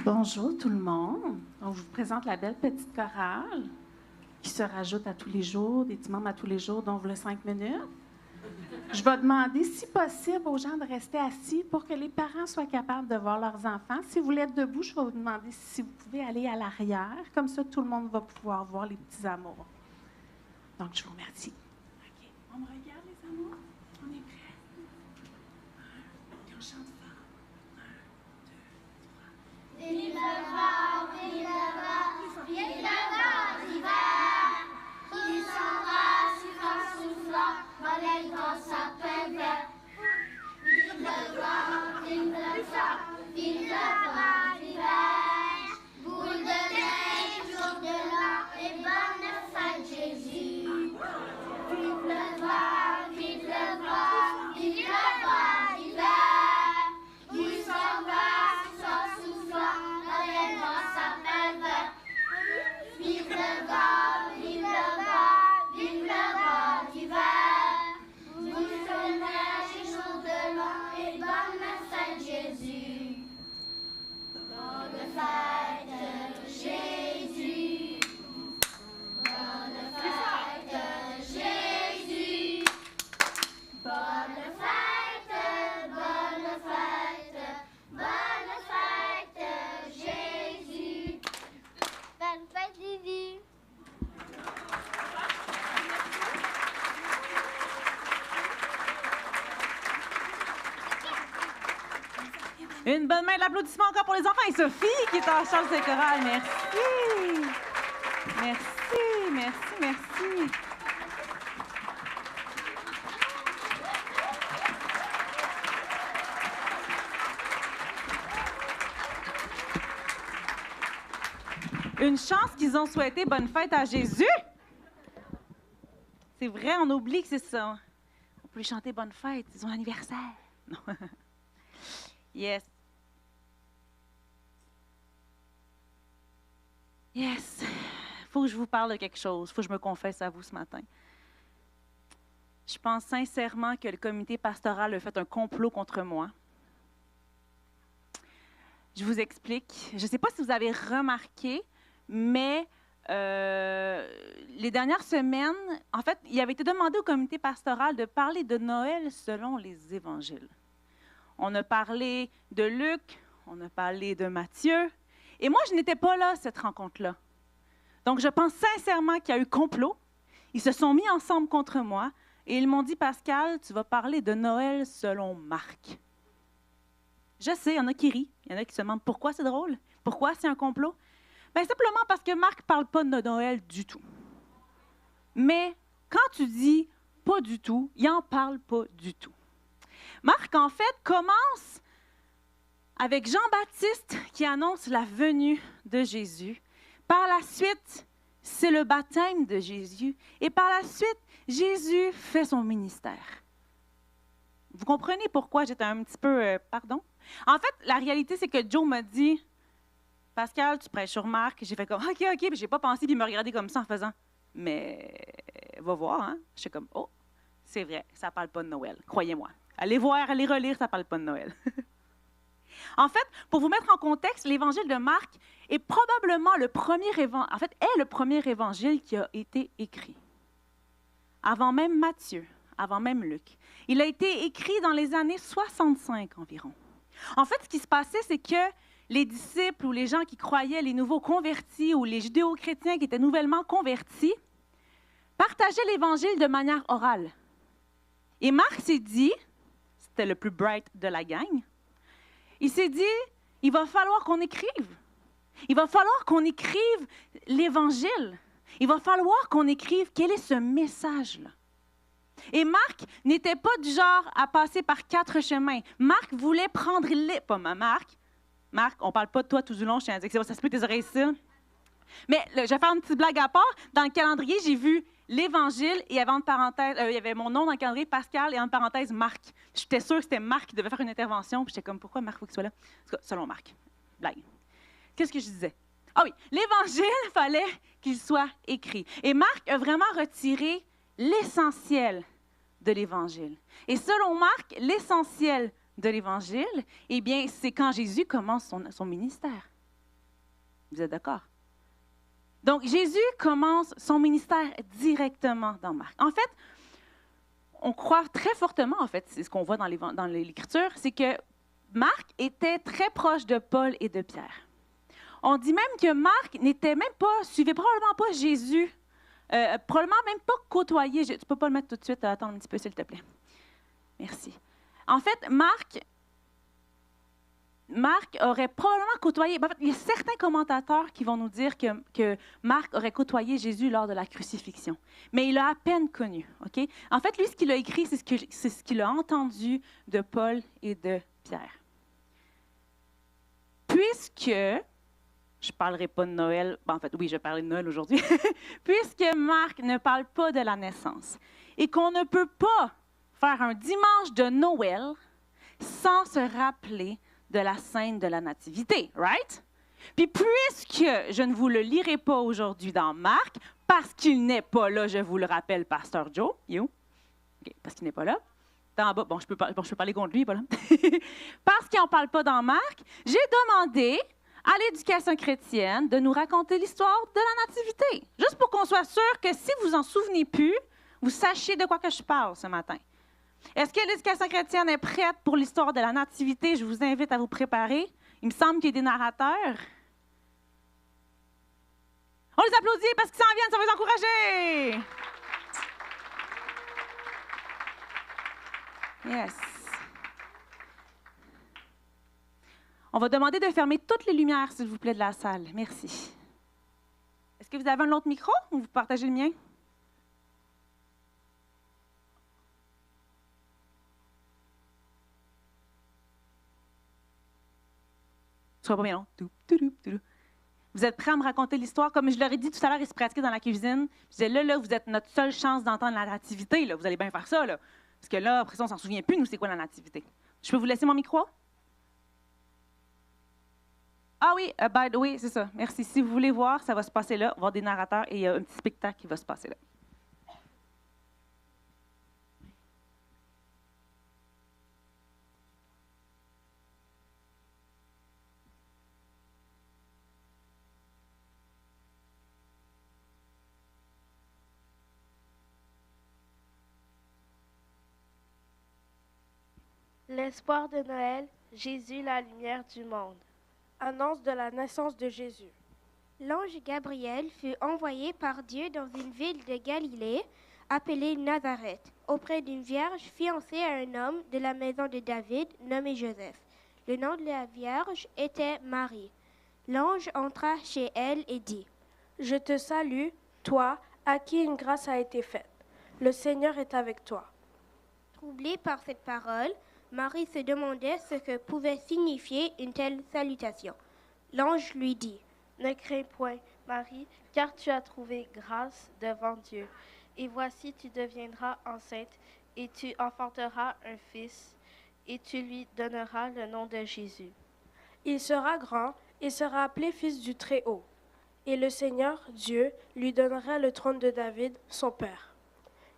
Bonjour tout le monde. Donc, je vous présente la belle petite chorale qui se rajoute à tous les jours, des petits membres à tous les jours, dont vous 5 minutes. Je vais demander, si possible, aux gens de rester assis pour que les parents soient capables de voir leurs enfants. Si vous voulez être debout, je vais vous demander si vous pouvez aller à l'arrière. Comme ça, tout le monde va pouvoir voir les petits amours. Donc, je vous remercie. OK. On me regarde, les amours? On est prêts? Et on chante fort. 1, 2, 3. Vive le vent, vive le vent, vive le vent d'hiver. Qui s'en va, soufflant, balaye dans sa peine verte. Vive le vent, vive le vent, vive le vent d'hiver. Boule de neige, jour de l'an, et bonne fête Jésus. Vive le vent, vive le vent, vive le vent d'hiver. Qui s'en va, soufflant, balaye dans sa peine verte. Vive le vent, vive le vent, vive le vent d'hiver. Boule de neige et jour de l'an, et bonne fête Jésus. Bonne fête Jésus. Bonne fête Jésus. Bonne fête, bonne fête Jésus. Bonne fête Jésus. Une bonne main d'applaudissement encore pour les enfants. Et Sophie, qui est en charge de cette chorale. Merci. Merci, merci, merci. Une chance qu'ils ont souhaité bonne fête à Jésus. C'est vrai, on oublie que c'est ça. On peut lui chanter bonne fête, c'est son anniversaire. Non. Yes. Yes. Faut que je vous parle de quelque chose. Faut que je me confesse à vous ce matin. Je pense sincèrement que le comité pastoral a fait un complot contre moi. Je vous explique. Je ne sais pas si vous avez remarqué, mais les dernières semaines, en fait, il avait été demandé au comité pastoral de parler de Noël selon les évangiles. On a parlé de Luc, on a parlé de Matthieu, et moi, je n'étais pas là à cette rencontre-là. Donc, je pense sincèrement qu'il y a eu complot. Ils se sont mis ensemble contre moi, et ils m'ont dit, Pascal, tu vas parler de Noël selon Marc. Je sais, il y en a qui rient, il y en a qui se demandent pourquoi c'est drôle, pourquoi c'est un complot. Bien, simplement parce que Marc ne parle pas de Noël du tout. Mais quand tu dis pas du tout, il n'en parle pas du tout. Marc, en fait, commence avec Jean-Baptiste qui annonce la venue de Jésus. Par la suite, c'est le baptême de Jésus. Et par la suite, Jésus fait son ministère. Vous comprenez pourquoi j'étais un petit peu... pardon? En fait, la réalité, c'est que Joe m'a dit, « Pascal, tu prêches sur Marc. » J'ai fait comme, « OK, OK. » Puis j'ai pas pensé, puis il m'a regardé comme ça en faisant, « Mais, va voir, hein? » J'étais comme, « Oh, c'est vrai, ça parle pas de Noël, croyez-moi. Allez voir, allez relire, ça parle pas de Noël. » En fait, pour vous mettre en contexte, l'évangile de Marc est probablement le premier évangile qui a été écrit. Avant même Matthieu, avant même Luc. Il a été écrit dans les années 65 environ. En fait, ce qui se passait, c'est que les disciples ou les gens qui croyaient, les nouveaux convertis ou les judéo-chrétiens qui étaient nouvellement convertis, partageaient l'évangile de manière orale. Et Marc s'est dit, c'était le plus bright de la gang, il s'est dit, il va falloir qu'on écrive. Il va falloir qu'on écrive l'Évangile. Il va falloir qu'on écrive quel est ce message-là. Et Marc n'était pas du genre à passer par 4 chemins. Marc voulait prendre pas Marc, on ne parle pas de toi tout du long, je tiens à dire que ça se peut tes oreilles ici. Mais je vais faire une petite blague à part. Dans le calendrier, j'ai vu l'Évangile et avant parenthèse, il y avait mon nom dans le calendrier, Pascal, et en parenthèse, Marc. J'étais sûre que c'était Marc qui devait faire une intervention, puis j'étais comme, pourquoi Marc faut qu'il soit là? En tout cas, selon Marc. Blague. Qu'est-ce que je disais? Ah oui, l'Évangile, il fallait qu'il soit écrit. Et Marc a vraiment retiré l'essentiel de l'Évangile. Et selon Marc, l'essentiel de l'Évangile, eh bien, c'est quand Jésus commence son ministère. Vous êtes d'accord? Donc, Jésus commence son ministère directement dans Marc. En fait, on croit très fortement, en fait, c'est ce qu'on voit dans l'Écriture, c'est que Marc était très proche de Paul et de Pierre. On dit même que Marc suivait probablement pas Jésus, probablement même pas côtoyé. Tu ne peux pas le mettre tout de suite, attends un petit peu, s'il te plaît. Merci. En fait, Marc aurait probablement côtoyé. En fait, il y a certains commentateurs qui vont nous dire que Marc aurait côtoyé Jésus lors de la crucifixion. Mais il l'a à peine connu. OK? En fait, lui, ce qu'il a écrit, c'est ce qu'il a entendu de Paul et de Pierre. Puisque, je ne parlerai pas de Noël, en fait, oui, je vais parler de Noël aujourd'hui, puisque Marc ne parle pas de la naissance et qu'on ne peut pas faire un dimanche de Noël sans se rappeler de la scène de la Nativité, right? Puis puisque je ne vous le lirai pas aujourd'hui dans Marc, parce qu'il n'est pas là, je vous le rappelle, Pasteur Joe, okay, parce qu'il n'est pas là, en bas, je peux parler contre lui, il n'est pas là. Parce qu'il n'en parle pas dans Marc, j'ai demandé à l'Éducation chrétienne de nous raconter l'histoire de la Nativité, juste pour qu'on soit sûr que si vous en souvenez plus, vous sachiez de quoi que je parle ce matin. Est-ce que l'Éducation chrétienne est prête pour l'histoire de la Nativité? Je vous invite à vous préparer. Il me semble qu'il y a des narrateurs. On les applaudit parce qu'ils s'en viennent, ça va les encourager. Yes. On va demander de fermer toutes les lumières, s'il vous plaît, de la salle. Merci. Est-ce que vous avez un autre micro ou vous partagez le mien? Ce sera pas bien long. Vous êtes prêts à me raconter l'histoire? Comme je leur ai dit tout à l'heure, ils se pratiquaient dans la cuisine. Je disais, là, vous êtes notre seule chance d'entendre la nativité. Là. Vous allez bien faire ça. Là. Parce que là, après ça, on ne s'en souvient plus, nous, c'est quoi la nativité. Je peux vous laisser mon micro? Ah oui, oui, c'est ça. Merci. Si vous voulez voir, ça va se passer là. On va avoir des narrateurs et il y a un petit spectacle qui va se passer là. L'espoir de Noël, Jésus la lumière du monde. Annonce de la naissance de Jésus. L'ange Gabriel fut envoyé par Dieu dans une ville de Galilée appelée Nazareth, auprès d'une vierge fiancée à un homme de la maison de David nommé Joseph. Le nom de la vierge était Marie. L'ange entra chez elle et dit: « Je te salue, toi, à qui une grâce a été faite. Le Seigneur est avec toi. » Troublée par cette parole, Marie se demandait ce que pouvait signifier une telle salutation. L'ange lui dit: « Ne crains point, Marie, car tu as trouvé grâce devant Dieu. Et voici, tu deviendras enceinte, et tu enfanteras un fils, et tu lui donneras le nom de Jésus. Il sera grand et sera appelé Fils du Très-Haut. Et le Seigneur, Dieu, lui donnera le trône de David, son père.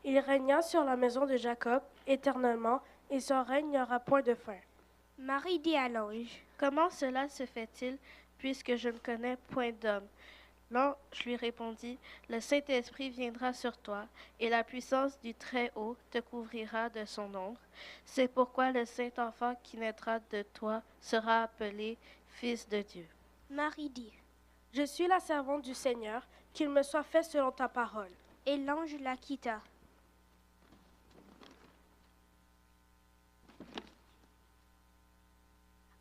Il régna sur la maison de Jacob éternellement, et son règne n'aura point de fin. » Marie dit à l'ange: « Comment cela se fait-il, puisque je ne connais point d'homme? » L'ange lui répondit: « Le Saint-Esprit viendra sur toi, et la puissance du Très-Haut te couvrira de son ombre. C'est pourquoi le Saint-Enfant qui naîtra de toi sera appelé Fils de Dieu. » Marie dit: « Je suis la servante du Seigneur, qu'il me soit fait selon ta parole. » Et l'ange la quitta.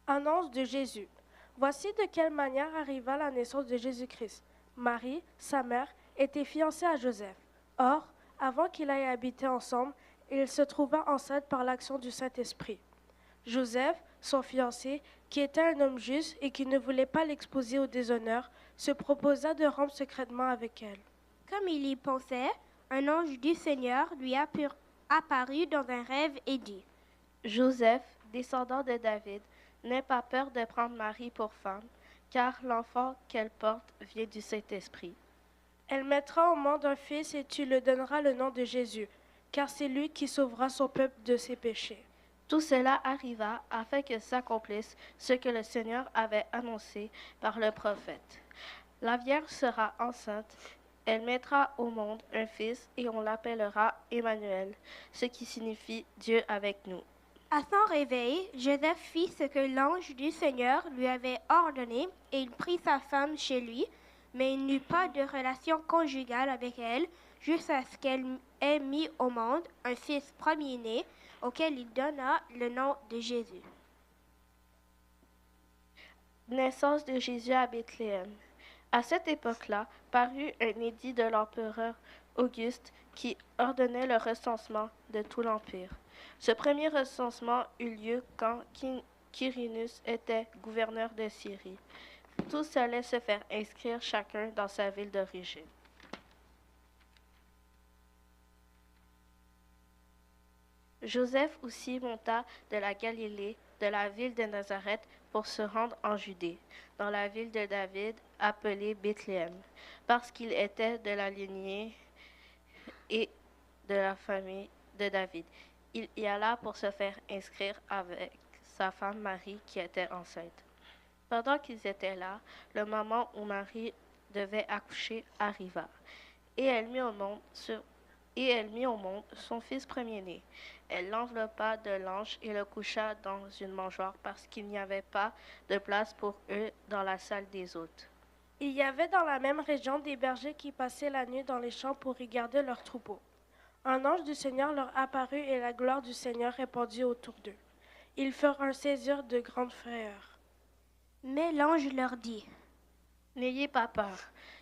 Annonce de Jésus. Voici de quelle manière arriva la naissance de Jésus-Christ. Marie, sa mère, était fiancée à Joseph. Or, avant qu'ils aillent habiter ensemble, il se trouva enceinte par l'action du Saint-Esprit. Joseph, son fiancé, qui était un homme juste et qui ne voulait pas l'exposer au déshonneur, se proposa de rompre secrètement avec elle. Comme il y pensait, un ange du Seigneur lui apparut dans un rêve et dit: « Joseph, descendant de David, n'aie pas peur de prendre Marie pour femme, car l'enfant qu'elle porte vient du Saint-Esprit. Elle mettra au monde un fils et tu lui donneras le nom de Jésus, car c'est lui qui sauvera son peuple de ses péchés. » Tout cela arriva afin que s'accomplisse ce que le Seigneur avait annoncé par le prophète. La Vierge sera enceinte, elle mettra au monde un fils et on l'appellera Emmanuel, ce qui signifie Dieu avec nous. À son réveil, Joseph fit ce que l'ange du Seigneur lui avait ordonné et il prit sa femme chez lui, mais il n'eut pas de relation conjugale avec elle jusqu'à ce qu'elle ait mis au monde un fils premier-né auquel il donna le nom de Jésus. Naissance de Jésus à Bethléem. À cette époque-là, parut un édit de l'empereur Auguste qui ordonnait le recensement de tout l'Empire. Ce premier recensement eut lieu quand Quirinus était gouverneur de Syrie. Tous allaient se faire inscrire chacun dans sa ville d'origine. Joseph aussi monta de la Galilée, de la ville de Nazareth, pour se rendre en Judée, dans la ville de David, appelée Bethléem, parce qu'il était de la lignée et de la famille de David. Il y alla pour se faire inscrire avec sa femme Marie qui était enceinte. Pendant qu'ils étaient là, le moment où Marie devait accoucher arriva, et elle mit au monde son fils premier-né. Elle l'enveloppa de langes et le coucha dans une mangeoire parce qu'il n'y avait pas de place pour eux dans la salle des hôtes. Il y avait dans la même région des bergers qui passaient la nuit dans les champs pour y garder leurs troupeaux. Un ange du Seigneur leur apparut et la gloire du Seigneur répandit autour d'eux. Ils furent un saisir de grande frayeur. Mais l'ange leur dit, « N'ayez pas peur,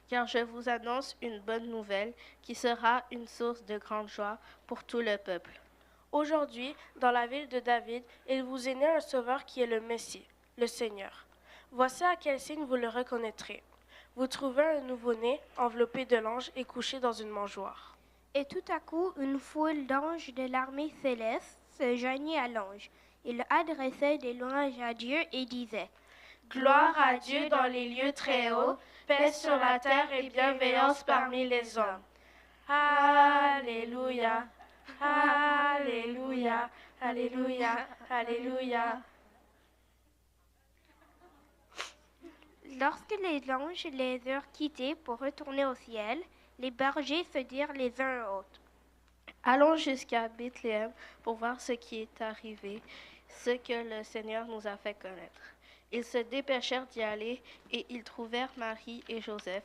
car je vous annonce une bonne nouvelle qui sera une source de grande joie pour tout le peuple. Aujourd'hui, dans la ville de David, il vous est né un sauveur qui est le Messie, le Seigneur. Voici à quel signe vous le reconnaîtrez. Vous trouverez un nouveau-né enveloppé de langes et couché dans une mangeoire. » Et tout à coup, une foule d'anges de l'armée céleste se joignit à l'ange. Il adressait des louanges à Dieu et disait, « Gloire à Dieu dans les lieux très hauts, paix sur la terre et bienveillance parmi les hommes. Alléluia, Alléluia, Alléluia, Alléluia. » Lorsque les anges les eurent quittés pour retourner au ciel, les bergers se dirent les uns aux autres, « Allons jusqu'à Bethléem pour voir ce qui est arrivé, ce que le Seigneur nous a fait connaître. » Ils se dépêchèrent d'y aller et ils trouvèrent Marie et Joseph,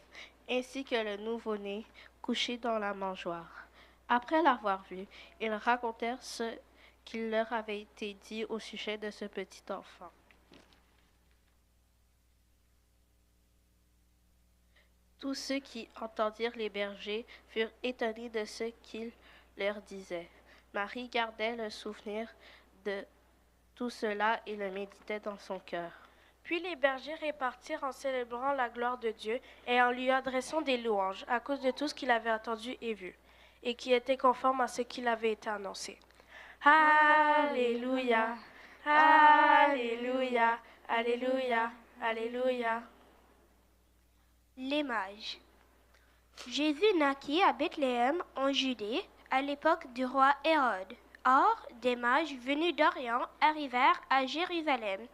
ainsi que le nouveau-né, couché dans la mangeoire. Après l'avoir vu, ils racontèrent ce qu'il leur avait été dit au sujet de ce petit enfant. Tous ceux qui entendirent les bergers furent étonnés de ce qu'il leur disait. Marie gardait le souvenir de tout cela et le méditait dans son cœur. Puis les bergers repartirent en célébrant la gloire de Dieu et en lui adressant des louanges à cause de tout ce qu'il avait entendu et vu, et qui était conforme à ce qu'il avait été annoncé. Alléluia, Alléluia, Alléluia, Alléluia. Les mages. Jésus naquit à Bethléem en Judée à l'époque du roi Hérode. Or, des mages venus d'Orient arrivèrent à Jérusalem.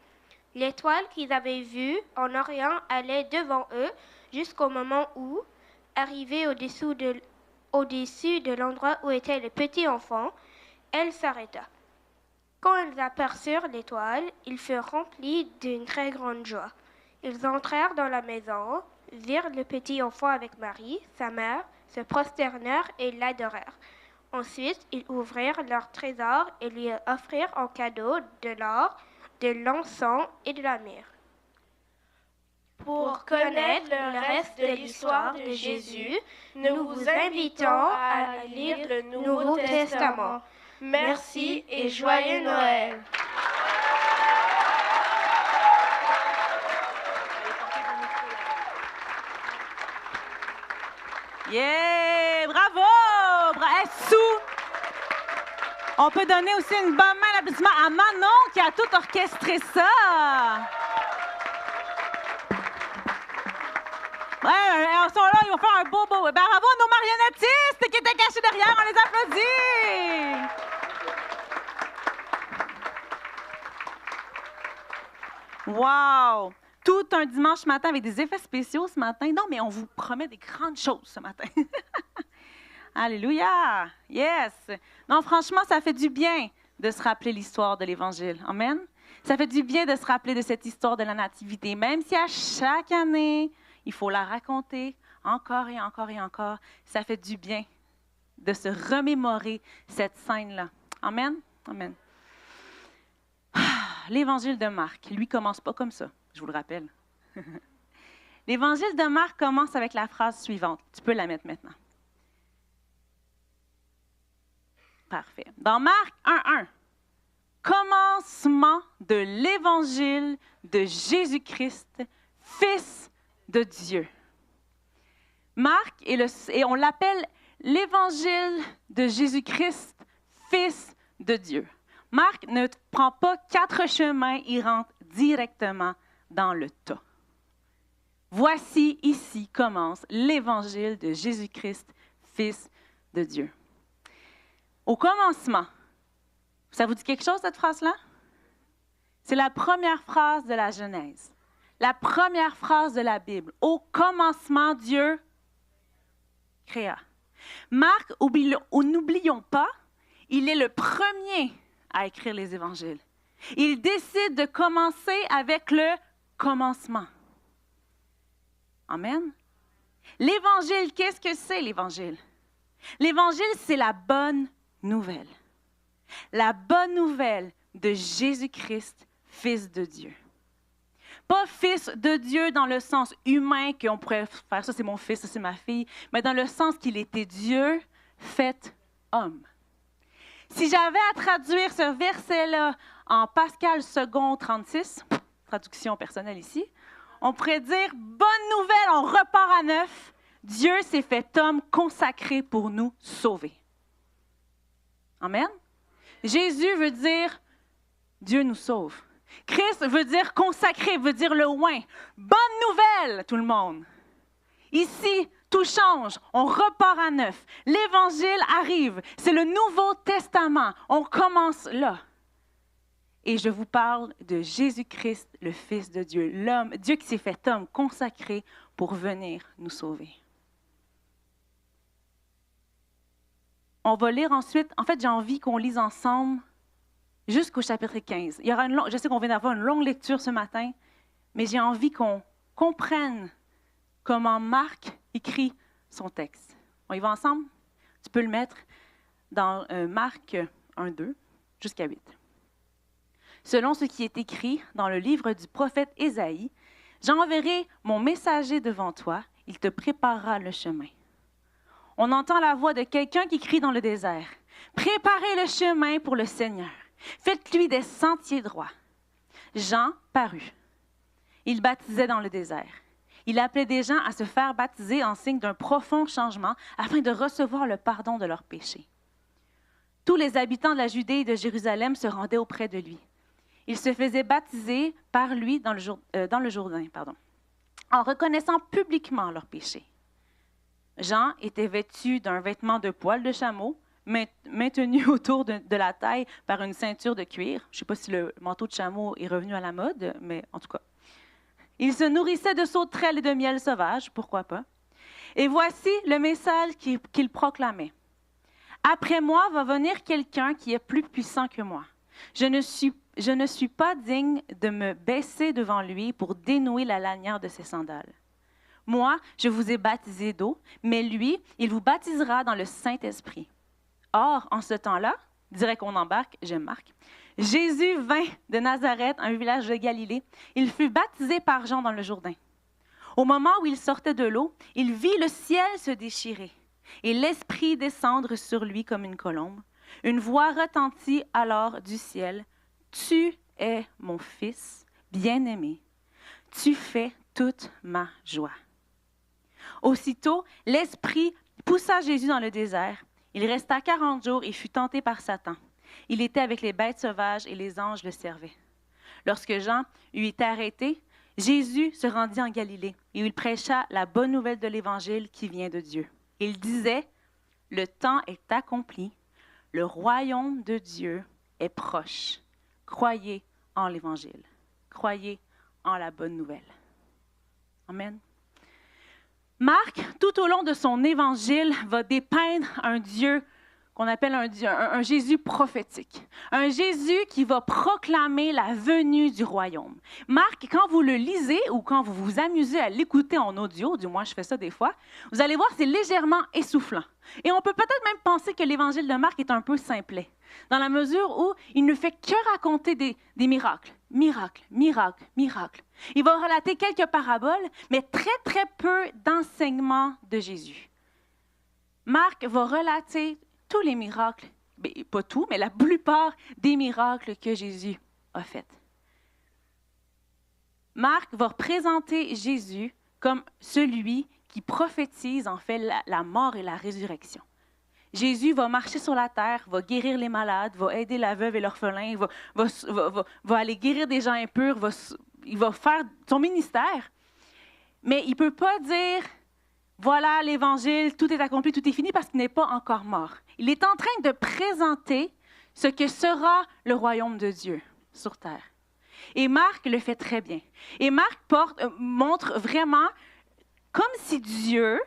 L'étoile qu'ils avaient vue en Orient allait devant eux jusqu'au moment où, arrivée au-dessus de l'endroit où était le petit enfant, elle s'arrêta. Quand ils aperçurent l'étoile, ils furent remplis d'une très grande joie. Ils entrèrent dans la maison, virent le petit enfant avec Marie, sa mère, se prosternèrent et l'adorèrent. Ensuite, ils ouvrirent leur trésor et lui offrirent en cadeau de l'or, de l'encens et de la myrrhe. Pour connaître le reste de l'histoire de Jésus, nous vous invitons à lire le Nouveau Testament. Merci et joyeux Noël! Yeah! Bravo! Sous! On peut donner aussi une bonne main d'applaudissement à Manon qui a tout orchestré ça. Ouais, ils sont là, ils vont faire un beau. Bravo à nos marionnettistes qui étaient cachés derrière, on les applaudit. Wow! Tout un dimanche matin avec des effets spéciaux ce matin. Non, mais on vous promet des grandes choses ce matin. Alléluia! Yes! Non, franchement, ça fait du bien de se rappeler l'histoire de l'Évangile. Amen? Ça fait du bien de se rappeler de cette histoire de la Nativité, même si à chaque année, il faut la raconter encore et encore et encore. Ça fait du bien de se remémorer cette scène-là. Amen? Amen. L'Évangile de Marc, lui, commence pas comme ça, je vous le rappelle. L'Évangile de Marc commence avec la phrase suivante. Tu peux la mettre maintenant. Parfait. Dans Marc 1:1, commencement de l'Évangile de Jésus-Christ, Fils de Dieu. Marc, et on l'appelle l'Évangile de Jésus-Christ, Fils de Dieu. Marc ne prend pas 4 chemins, il rentre directement dans le tas. Voici, ici commence l'Évangile de Jésus-Christ, Fils de Dieu. Au commencement, ça vous dit quelque chose, cette phrase-là? C'est la première phrase de la Genèse, la première phrase de la Bible. Au commencement, Dieu créa. Marc, n'oublions pas, il est le premier à écrire les évangiles. Il décide de commencer avec le commencement. Amen. L'Évangile, qu'est-ce que c'est l'Évangile? L'Évangile, c'est la bonne nouvelle. La bonne nouvelle de Jésus-Christ, Fils de Dieu. Pas Fils de Dieu dans le sens humain qu'on pourrait faire, ça c'est mon fils, ça c'est ma fille, mais dans le sens qu'il était Dieu fait homme. Si j'avais à traduire ce verset-là en Pascal second 36, traduction personnelle ici, on pourrait dire « Bonne nouvelle, on repart à neuf. Dieu s'est fait homme consacré pour nous sauver. » Amen. Jésus veut dire « Dieu nous sauve ». Christ veut dire « consacré », veut dire le oint. Bonne nouvelle, tout le monde. Ici, tout change, on repart à neuf. L'Évangile arrive, c'est le Nouveau Testament. On commence là. Et je vous parle de Jésus-Christ, le Fils de Dieu, l'homme, Dieu qui s'est fait homme, consacré pour venir nous sauver. On va lire ensuite, en fait, j'ai envie qu'on lise ensemble jusqu'au chapitre 15. Il y aura je sais qu'on vient d'avoir une longue lecture ce matin, mais j'ai envie qu'on comprenne comment Marc écrit son texte. On y va ensemble? Tu peux le mettre dans Marc 1:2 jusqu'à 8. Selon ce qui est écrit dans le livre du prophète Ésaïe, « J'enverrai mon messager devant toi, il te préparera le chemin. » On entend la voix de quelqu'un qui crie dans le désert, « Préparez le chemin pour le Seigneur, faites-lui des sentiers droits. » Jean parut. Il baptisait dans le désert. Il appelait des gens à se faire baptiser en signe d'un profond changement afin de recevoir le pardon de leurs péchés. Tous les habitants de la Judée et de Jérusalem se rendaient auprès de lui. Ils se faisaient baptiser par lui dans le Jourdain, en reconnaissant publiquement leurs péchés. Jean était vêtu d'un vêtement de poil de chameau, maintenu autour de la taille par une ceinture de cuir. Je ne sais pas si le manteau de chameau est revenu à la mode, mais en tout cas. Il se nourrissait de sauterelles et de miel sauvage, pourquoi pas. Et voici le message qu'il proclamait. « Après moi va venir quelqu'un qui est plus puissant que moi. Je ne suis pas digne de me baisser devant lui pour dénouer la lanière de ses sandales. Moi, je vous ai baptisé d'eau, mais lui, il vous baptisera dans le Saint-Esprit. » Or, en ce temps-là, direct qu'on embarque, j'aime Marc, Jésus vint de Nazareth, un village de Galilée. Il fut baptisé par Jean dans le Jourdain. Au moment où il sortait de l'eau, il vit le ciel se déchirer et l'Esprit descendre sur lui comme une colombe. Une voix retentit alors du ciel. « Tu es mon Fils bien-aimé. Tu fais toute ma joie. » Aussitôt, l'Esprit poussa Jésus dans le désert. Il resta 40 jours et fut tenté par Satan. Il était avec les bêtes sauvages et les anges le servaient. Lorsque Jean eut été arrêté, Jésus se rendit en Galilée et il prêcha la bonne nouvelle de l'Évangile qui vient de Dieu. Il disait, « Le temps est accompli, le royaume de Dieu est proche. Croyez en l'Évangile. » Croyez en la bonne nouvelle. Amen. Marc, tout au long de son évangile, va dépeindre un Dieu qu'on appelle un Jésus prophétique. Un Jésus qui va proclamer la venue du royaume. Marc, quand vous le lisez ou quand vous vous amusez à l'écouter en audio, du moins je fais ça des fois, vous allez voir, c'est légèrement essoufflant. Et on peut peut-être même penser que l'évangile de Marc est un peu simplet, dans la mesure où il ne fait que raconter des miracles. Miracles, miracles, miracles. Il va relater quelques paraboles, mais très, très peu d'enseignements de Jésus. Marc va relater tous les miracles, pas tout, mais la plupart des miracles que Jésus a faits. Marc va représenter Jésus comme celui qui prophétise en fait la mort et la résurrection. Jésus va marcher sur la terre, va guérir les malades, va aider la veuve et l'orphelin, va aller guérir des gens impurs, il va faire son ministère. Mais il ne peut pas dire « Voilà l'Évangile, tout est accompli, tout est fini » parce qu'il n'est pas encore mort. Il est en train de présenter ce que sera le royaume de Dieu sur terre. Et Marc le fait très bien. Et Marc montre vraiment comme si Dieu,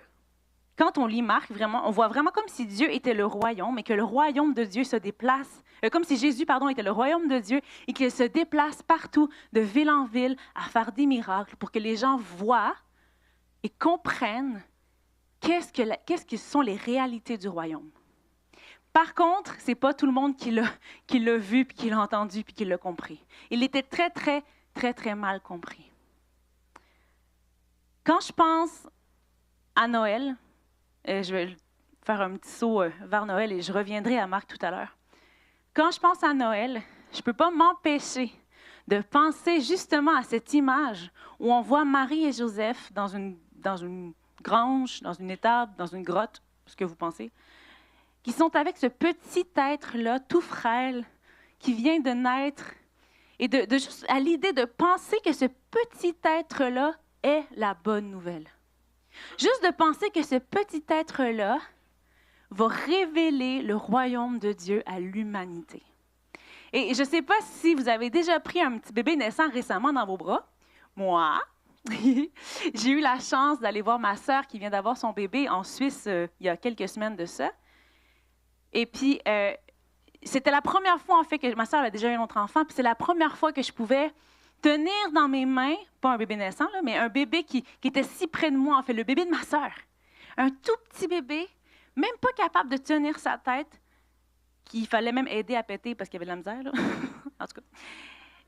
quand on lit Marc, vraiment, on voit vraiment comme si Dieu était le royaume et que le royaume de Dieu se déplace, comme si Jésus, était le royaume de Dieu et qu'il se déplace partout, de ville en ville, à faire des miracles pour que les gens voient et comprennent qu'est-ce que sont les réalités du royaume. Par contre, ce n'est pas tout le monde qui l'a vu, puis qui l'a entendu, puis qui l'a compris. Il était très, très, très, très mal compris. Quand je pense à Noël, je vais faire un petit saut vers Noël et je reviendrai à Marc tout à l'heure. Quand je pense à Noël, je ne peux pas m'empêcher de penser justement à cette image où on voit Marie et Joseph dans une grange, dans une étable, dans une grotte, ce que vous pensez, qui sont avec ce petit être-là, tout frêle, qui vient de naître, et de juste à l'idée de penser que ce petit être-là est la bonne nouvelle. Juste de penser que ce petit être-là va révéler le royaume de Dieu à l'humanité. Et je ne sais pas si vous avez déjà pris un petit bébé naissant récemment dans vos bras. Moi, j'ai eu la chance d'aller voir ma sœur qui vient d'avoir son bébé en Suisse il y a quelques semaines de ça. Et puis, c'était la première fois, en fait, que ma sœur avait déjà eu un autre enfant, puis c'est la première fois que je pouvais tenir dans mes mains, pas un bébé naissant, là, mais un bébé qui était si près de moi, en fait, le bébé de ma sœur. Un tout petit bébé, même pas capable de tenir sa tête, qu'il fallait même aider à péter parce qu'il y avait de la misère, là. En tout cas.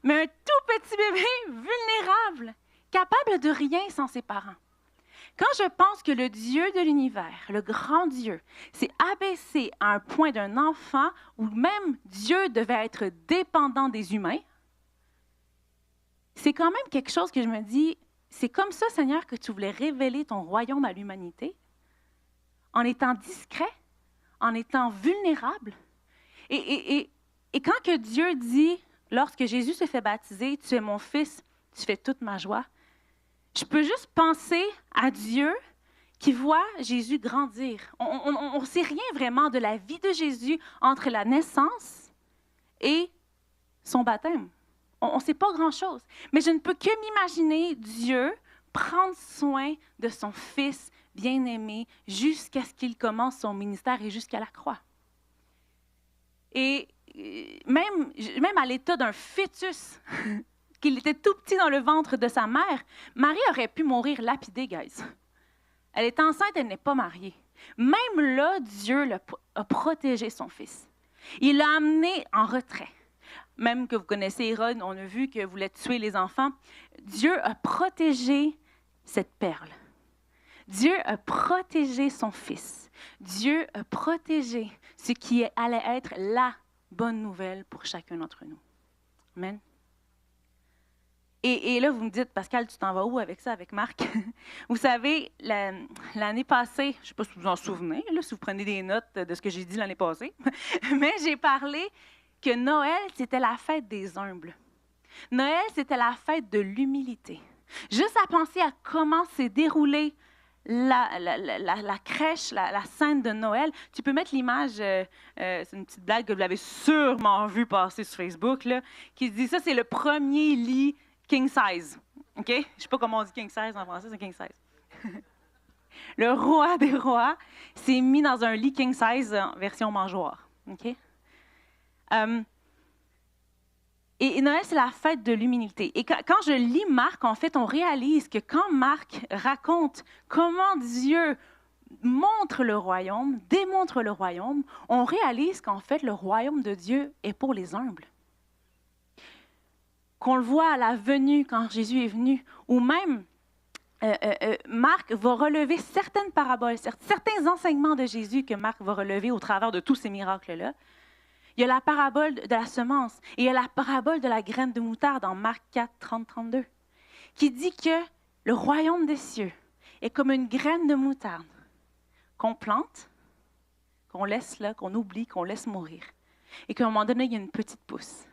Mais un tout petit bébé vulnérable, capable de rien sans ses parents. Quand je pense que le Dieu de l'univers, le grand Dieu, s'est abaissé à un point d'un enfant où même Dieu devait être dépendant des humains, c'est quand même quelque chose que je me dis, c'est comme ça, Seigneur, que tu voulais révéler ton royaume à l'humanité, en étant discret, en étant vulnérable. Et quand que Dieu dit, lorsque Jésus se fait baptiser, tu es mon fils, tu fais toute ma joie, je peux juste penser à Dieu qui voit Jésus grandir. On ne sait rien vraiment de la vie de Jésus entre la naissance et son baptême. On ne sait pas grand-chose. Mais je ne peux que m'imaginer Dieu prendre soin de son Fils bien-aimé jusqu'à ce qu'il commence son ministère et jusqu'à la croix. Et même à l'état d'un fœtus, qu'il était tout petit dans le ventre de sa mère, Marie aurait pu mourir lapidée, guys. Elle est enceinte, elle n'est pas mariée. Même là, Dieu a protégé son fils. Il l'a amené en retrait. Même que vous connaissez Hérode, on a vu qu'il voulait tuer les enfants. Dieu a protégé cette perle. Dieu a protégé son fils. Dieu a protégé ce qui allait être la bonne nouvelle pour chacun d'entre nous. Amen. Et là, vous me dites, Pascal, tu t'en vas où avec ça, avec Marc? Vous savez, l'année passée, je ne sais pas si vous vous en souvenez, là, si vous prenez des notes de ce que j'ai dit l'année passée, mais j'ai parlé que Noël, c'était la fête des humbles. Noël, c'était la fête de l'humilité. Juste à penser à comment s'est déroulée la crèche, la scène de Noël. Tu peux mettre l'image, c'est une petite blague que vous l'avez sûrement vue passer sur Facebook, là, qui dit ça, c'est le premier lit king size. OK? Je ne sais pas comment on dit king size en français, c'est king size. Le roi des rois s'est mis dans un lit king size en version mangeoire. OK? Et Noël, c'est la fête de l'humilité. Et quand je lis Marc, en fait, on réalise que quand Marc raconte comment Dieu montre le royaume, démontre le royaume, on réalise qu'en fait, le royaume de Dieu est pour les humbles. Qu'on le voit à la venue, quand Jésus est venu, ou même Marc va relever certaines paraboles, certains enseignements de Jésus que Marc va relever au travers de tous ces miracles-là. Il y a la parabole de la semence et il y a la parabole de la graine de moutarde dans Marc 4, 30, 32, qui dit que le royaume des cieux est comme une graine de moutarde qu'on plante, qu'on laisse là, qu'on oublie, qu'on laisse mourir. Et qu'à un moment donné, il y a une petite pousse.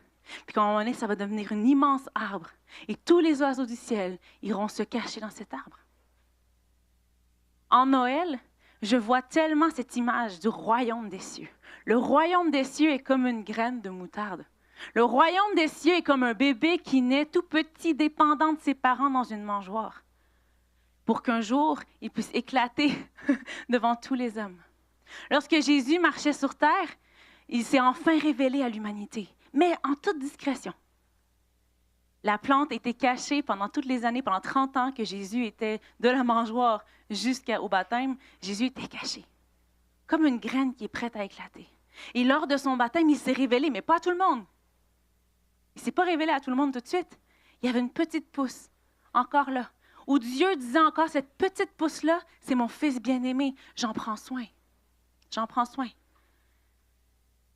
Puis qu'à un moment donné, ça va devenir un immense arbre. Et tous les oiseaux du ciel iront se cacher dans cet arbre. En Noël, je vois tellement cette image du royaume des cieux. Le royaume des cieux est comme une graine de moutarde. Le royaume des cieux est comme un bébé qui naît tout petit, dépendant de ses parents dans une mangeoire, pour qu'un jour, il puisse éclater devant tous les hommes. Lorsque Jésus marchait sur terre, il s'est enfin révélé à l'humanité, mais en toute discrétion. La plante était cachée pendant toutes les années, pendant 30 ans que Jésus était de la mangeoire jusqu'au baptême. Jésus était caché, comme une graine qui est prête à éclater. Et lors de son baptême, il s'est révélé, mais pas à tout le monde. Il ne s'est pas révélé à tout le monde tout de suite. Il y avait une petite pousse, encore là, où Dieu disait encore, cette petite pousse-là, c'est mon fils bien-aimé, j'en prends soin. J'en prends soin.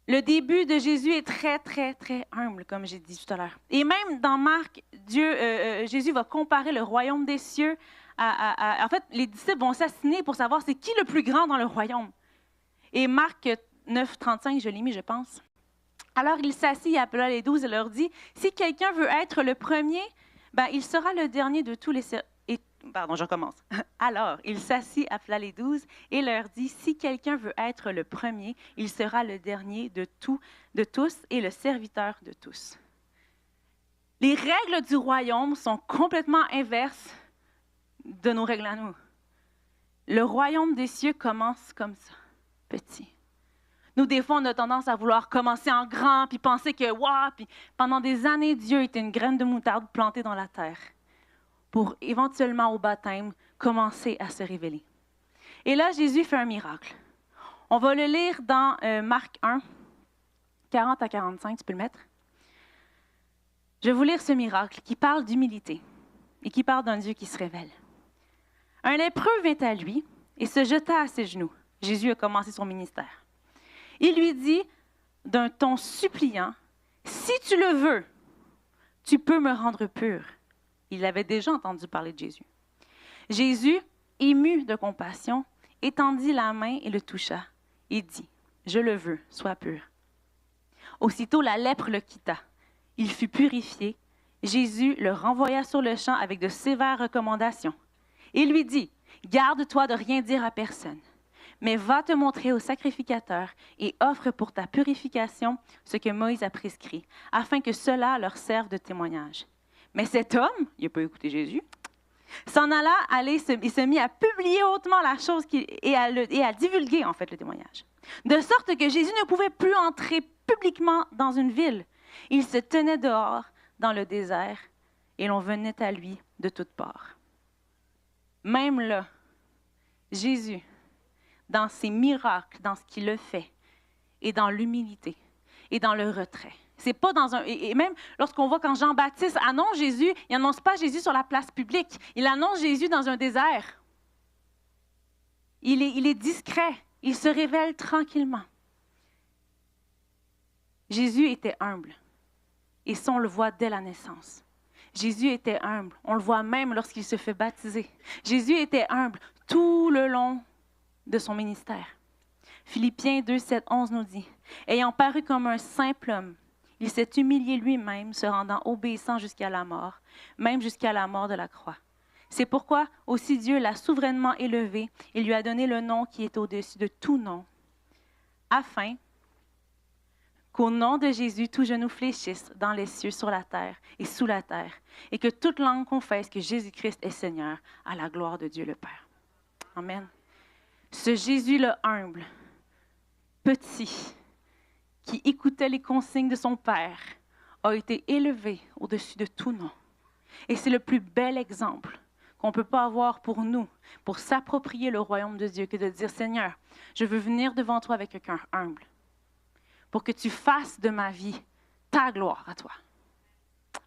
Le début de Jésus est très, très, très humble, comme j'ai dit tout à l'heure. Et même dans Marc, Jésus va comparer le royaume des cieux en fait, les disciples vont s'assiner pour savoir c'est qui le plus grand dans le royaume. Et Marc 9, 35, je l'ai mis, je pense. Alors il s'assit, il appela les 12 et leur dit, « Si quelqu'un veut être le premier, il sera le dernier de tous les serviteurs. » Pardon, je recommence. Alors, il s'assit, appela les 12 et leur dit, « Si quelqu'un veut être le premier, il sera le dernier de tous et le serviteur de tous. » Les règles du royaume sont complètement inverses de nos règles à nous. Le royaume des cieux commence comme ça, petit. Nous, des fois, on a tendance à vouloir commencer en grand, puis penser que, waouh, puis pendant des années, Dieu était une graine de moutarde plantée dans la terre, pour éventuellement, au baptême, commencer à se révéler. Et là, Jésus fait un miracle. On va le lire dans Marc 1, 40 à 45, tu peux le mettre. Je vais vous lire ce miracle qui parle d'humilité et qui parle d'un Dieu qui se révèle. Un lépreux vint à lui et se jeta à ses genoux. Jésus a commencé son ministère. Il lui dit d'un ton suppliant, « Si tu le veux, tu peux me rendre pur. » Il avait déjà entendu parler de Jésus. Jésus, ému de compassion, étendit la main et le toucha et dit, « Je le veux, sois pur. » Aussitôt la lèpre le quitta. Il fut purifié. Jésus le renvoya sur le champ avec de sévères recommandations. Il lui dit, « Garde-toi de rien dire à personne. Mais va te montrer au sacrificateur et offre pour ta purification ce que Moïse a prescrit, afin que cela leur serve de témoignage. » Mais cet homme, il n'a pas écouté Jésus, s'en alla et se mit à publier hautement la chose et à divulguer en fait le témoignage. De sorte que Jésus ne pouvait plus entrer publiquement dans une ville. Il se tenait dehors dans le désert et l'on venait à lui de toutes parts. Même là, Jésus, dans ses miracles, dans ce qu'il a fait, et dans l'humilité, et dans le retrait. C'est pas dans un... Et même lorsqu'on voit quand Jean-Baptiste annonce Jésus, il n'annonce pas Jésus sur la place publique. Il annonce Jésus dans un désert. Il est discret. Il se révèle tranquillement. Jésus était humble. Et ça, on le voit dès la naissance. Jésus était humble. On le voit même lorsqu'il se fait baptiser. Jésus était humble tout le long de son ministère. Philippiens 2, 7, 11 nous dit, « Ayant paru comme un simple homme, il s'est humilié lui-même, se rendant obéissant jusqu'à la mort, même jusqu'à la mort de la croix. C'est pourquoi aussi Dieu l'a souverainement élevé et lui a donné le nom qui est au-dessus de tout nom, afin qu'au nom de Jésus, tout genou fléchisse dans les cieux, sur la terre et sous la terre, et que toute langue confesse que Jésus-Christ est Seigneur, à la gloire de Dieu le Père. Amen. Ce Jésus-là humble, petit, qui écoutait les consignes de son Père, a été élevé au-dessus de tout nom. Et c'est le plus bel exemple qu'on ne peut pas avoir pour nous, pour s'approprier le royaume de Dieu, que de dire, Seigneur, je veux venir devant toi avec un cœur humble, pour que tu fasses de ma vie ta gloire à toi.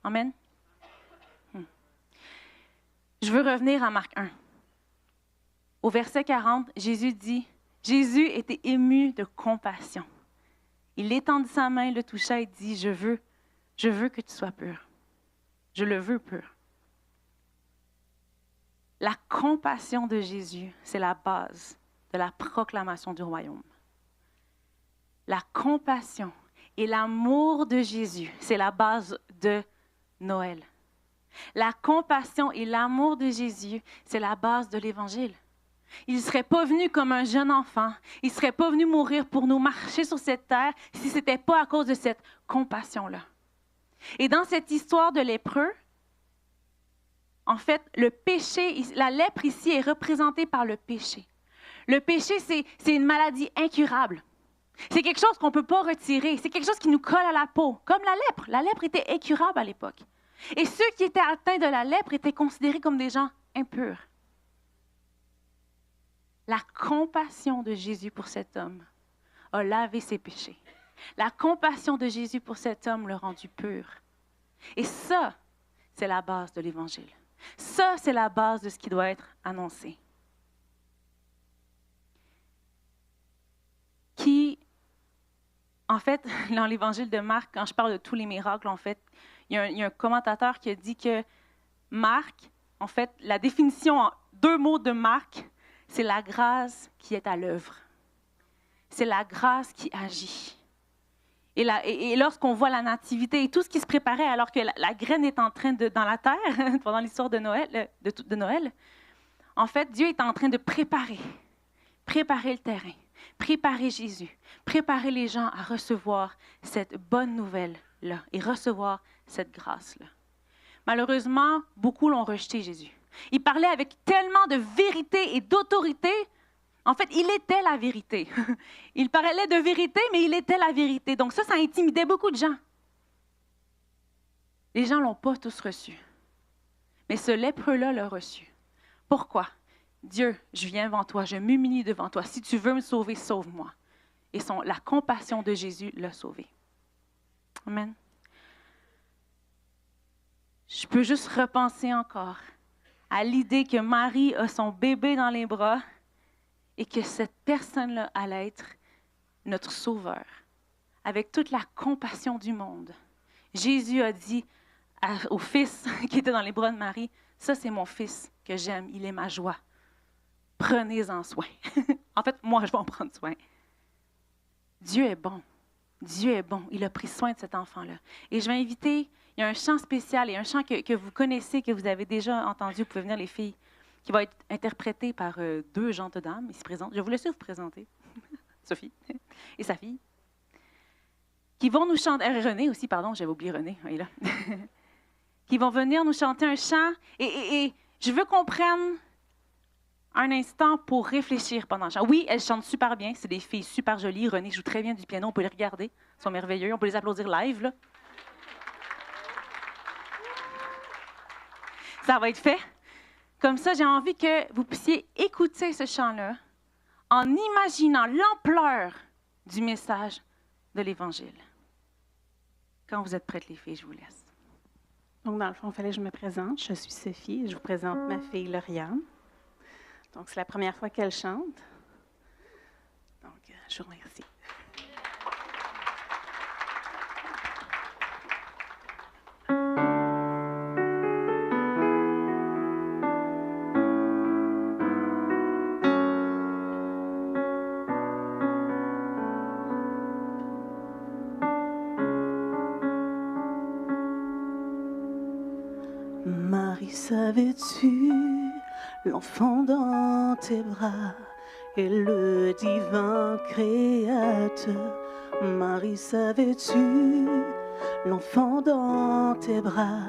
Amen. Je veux revenir à Marc 1. Au verset 40, Jésus dit, Jésus était ému de compassion. Il étendit sa main, le toucha et dit, je veux que tu sois pur. Je le veux pur. La compassion de Jésus, c'est la base de la proclamation du royaume. La compassion et l'amour de Jésus, c'est la base de Noël. La compassion et l'amour de Jésus, c'est la base de l'Évangile. Il ne serait pas venu comme un jeune enfant. Il ne serait pas venu mourir pour nous, marcher sur cette terre, si ce n'était pas à cause de cette compassion-là. Et dans cette histoire de lépreux, en fait, le péché, la lèpre ici est représentée par le péché. Le péché, c'est une maladie incurable. C'est quelque chose qu'on ne peut pas retirer. C'est quelque chose qui nous colle à la peau, comme la lèpre. La lèpre était incurable à l'époque. Et ceux qui étaient atteints de la lèpre étaient considérés comme des gens impurs. La compassion de Jésus pour cet homme a lavé ses péchés. La compassion de Jésus pour cet homme l'a rendu pur. Et ça, c'est la base de l'Évangile. Ça, c'est la base de ce qui doit être annoncé. En fait, dans l'Évangile de Marc, quand je parle de tous les miracles, en fait, il y a un commentateur qui a dit que Marc, en fait, la définition en 2 mots de Marc, c'est la grâce qui est à l'œuvre. C'est la grâce qui agit. Et lorsqu'on voit la nativité et tout ce qui se préparait alors que la graine est en train dans la terre, pendant l'histoire de Noël, en fait, Dieu est en train de préparer le terrain, préparer Jésus, préparer les gens à recevoir cette bonne nouvelle-là et recevoir cette grâce-là. Malheureusement, beaucoup l'ont rejeté, Jésus. Il parlait avec tellement de vérité et d'autorité. En fait, il était la vérité. Il parlait de vérité, mais il était la vérité. Donc ça intimidait beaucoup de gens. Les gens ne l'ont pas tous reçu. Mais ce lépreux-là l'a reçu. Pourquoi? Dieu, je viens devant toi, je m'humilie devant toi. Si tu veux me sauver, sauve-moi. Et la compassion de Jésus l'a sauvé. Amen. Je peux juste repenser encore à l'idée que Marie a son bébé dans les bras et que cette personne-là allait être notre sauveur, avec toute la compassion du monde. Jésus a dit au fils qui était dans les bras de Marie, « Ça, c'est mon fils que j'aime, il est ma joie. Prenez-en soin. » En fait, moi, je vais en prendre soin. Dieu est bon. Dieu est bon. Il a pris soin de cet enfant-là. Et je vais inviter, il y a un chant spécial et un chant que vous connaissez, que vous avez déjà entendu, vous pouvez venir les filles, qui va être interprété par 2 gentes dames ici présentes. Je vais vous laisser vous présenter. Sophie et sa fille. Qui vont nous chanter, René aussi, pardon, j'avais oublié René, il est là. Qui vont venir nous chanter un chant. Et je veux qu'on prenne un instant pour réfléchir pendant le chant. Oui, elles chantent super bien, c'est des filles super jolies. René joue très bien du piano, on peut les regarder, ils sont merveilleux, on peut les applaudir live, là. Ça va être fait. Comme ça, j'ai envie que vous puissiez écouter ce chant-là en imaginant l'ampleur du message de l'Évangile. Quand vous êtes prêtes, les filles, je vous laisse. Donc, dans le fond, il fallait que je me présente. Je suis Sophie et je vous présente ma fille Lauriane. Donc, c'est la première fois qu'elle chante. Donc, je vous remercie. Marie, savais-tu, l'enfant dans tes bras est le divin créateur. Marie, savais-tu, l'enfant dans tes bras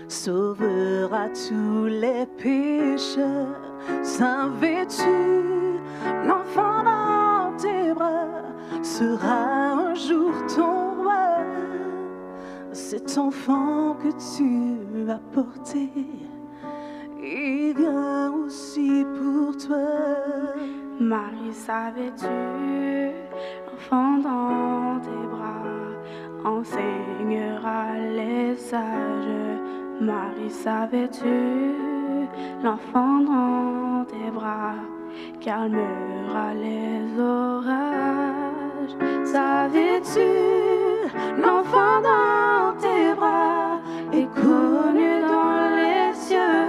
sauvera tous les pécheurs. Savais-tu, l'enfant dans tes bras sera un jour ton roi. Cet enfant que tu as porté, il vient aussi pour toi. Marie, savais-tu, l'enfant dans tes bras enseignera les sages. Marie, savais-tu, l'enfant dans tes bras calmera les orages. Savais-tu, l'enfant dans tes bras est connu dans les cieux.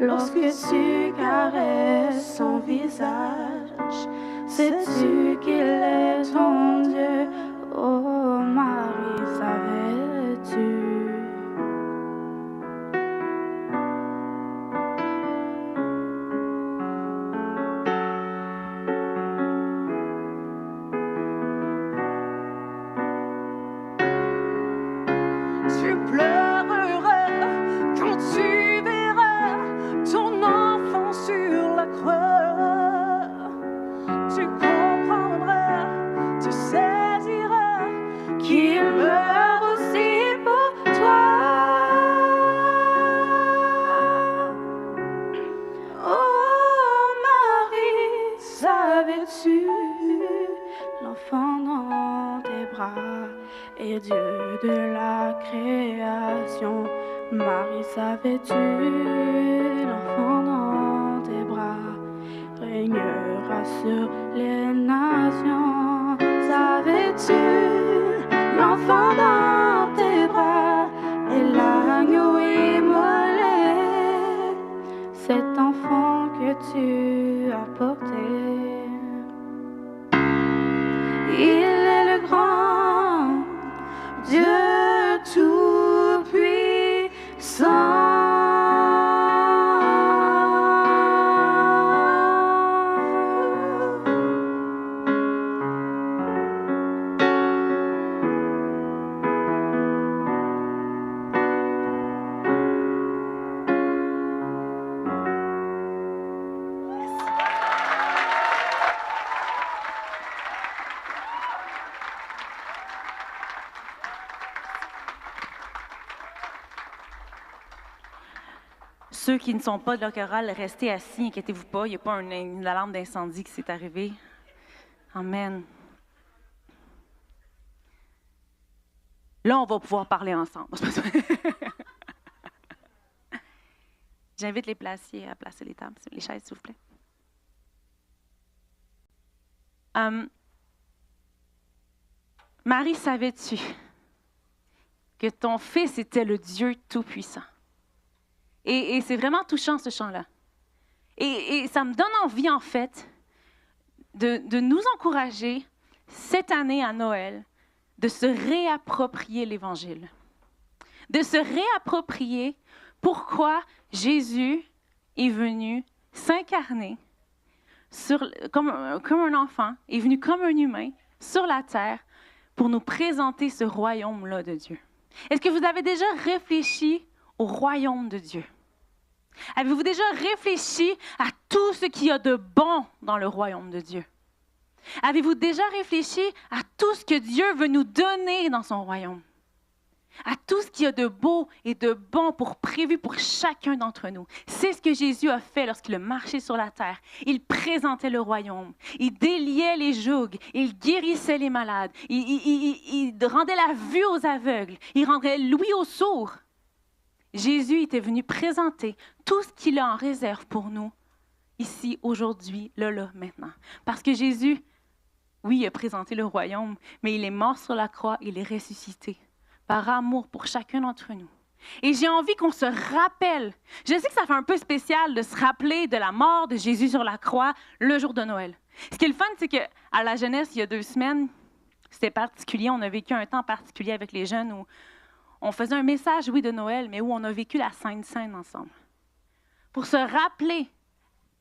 Lorsque tu caresses son visage, sais-tu qu'il est ton Dieu? Oh Marie, savais-tu? Tu pleureras quand tu verras ton enfant sur la croix. Tu comprendras, tu saisiras qu'il meurt aussi pour toi. Oh Marie, savais-tu, l'enfant dans tes bras est Dieu de la création. Marie, savais-tu, l'enfant dans tes bras régnera sur les nations. Savais-tu, l'enfant dans tes bras est l'agneau immolé. Cet enfant que tu as porté, il est le grand Dieu tout-puissant. Ceux qui ne sont pas de la chorale, restez assis, inquiétez-vous pas, il n'y a pas une alarme d'incendie qui s'est arrivée. Amen. Là, on va pouvoir parler ensemble. J'invite les placiers à placer les tables, les chaises, s'il vous plaît. Marie, savais-tu que ton fils était le Dieu Tout-Puissant? Et c'est vraiment touchant, ce chant-là. Et ça me donne envie, en fait, de nous encourager, cette année à Noël, de se réapproprier l'Évangile. De se réapproprier pourquoi Jésus est venu s'incarner comme un enfant, est venu comme un humain sur la terre pour nous présenter ce royaume-là de Dieu. Est-ce que vous avez déjà réfléchi au royaume de Dieu? Avez-vous déjà réfléchi à tout ce qu'il y a de bon dans le royaume de Dieu? Avez-vous déjà réfléchi à tout ce que Dieu veut nous donner dans son royaume? À tout ce qu'il y a de beau et de bon prévu pour chacun d'entre nous. C'est ce que Jésus a fait lorsqu'il a marché sur la terre. Il présentait le royaume. Il déliait les jougs. Il guérissait les malades. Il rendait la vue aux aveugles. Il rendait l'ouïe aux sourds. Jésus était venu présenter tout ce qu'il a en réserve pour nous, ici, aujourd'hui, là, maintenant. Parce que Jésus, oui, il a présenté le royaume, mais il est mort sur la croix, il est ressuscité, par amour pour chacun d'entre nous. Et j'ai envie qu'on se rappelle, je sais que ça fait un peu spécial de se rappeler de la mort de Jésus sur la croix le jour de Noël. Ce qui est le fun, c'est qu'à la jeunesse, il y a 2 semaines, c'était particulier, on a vécu un temps particulier avec les jeunes où on faisait un message, oui, de Noël, mais où on a vécu la Sainte Seine ensemble. Pour se rappeler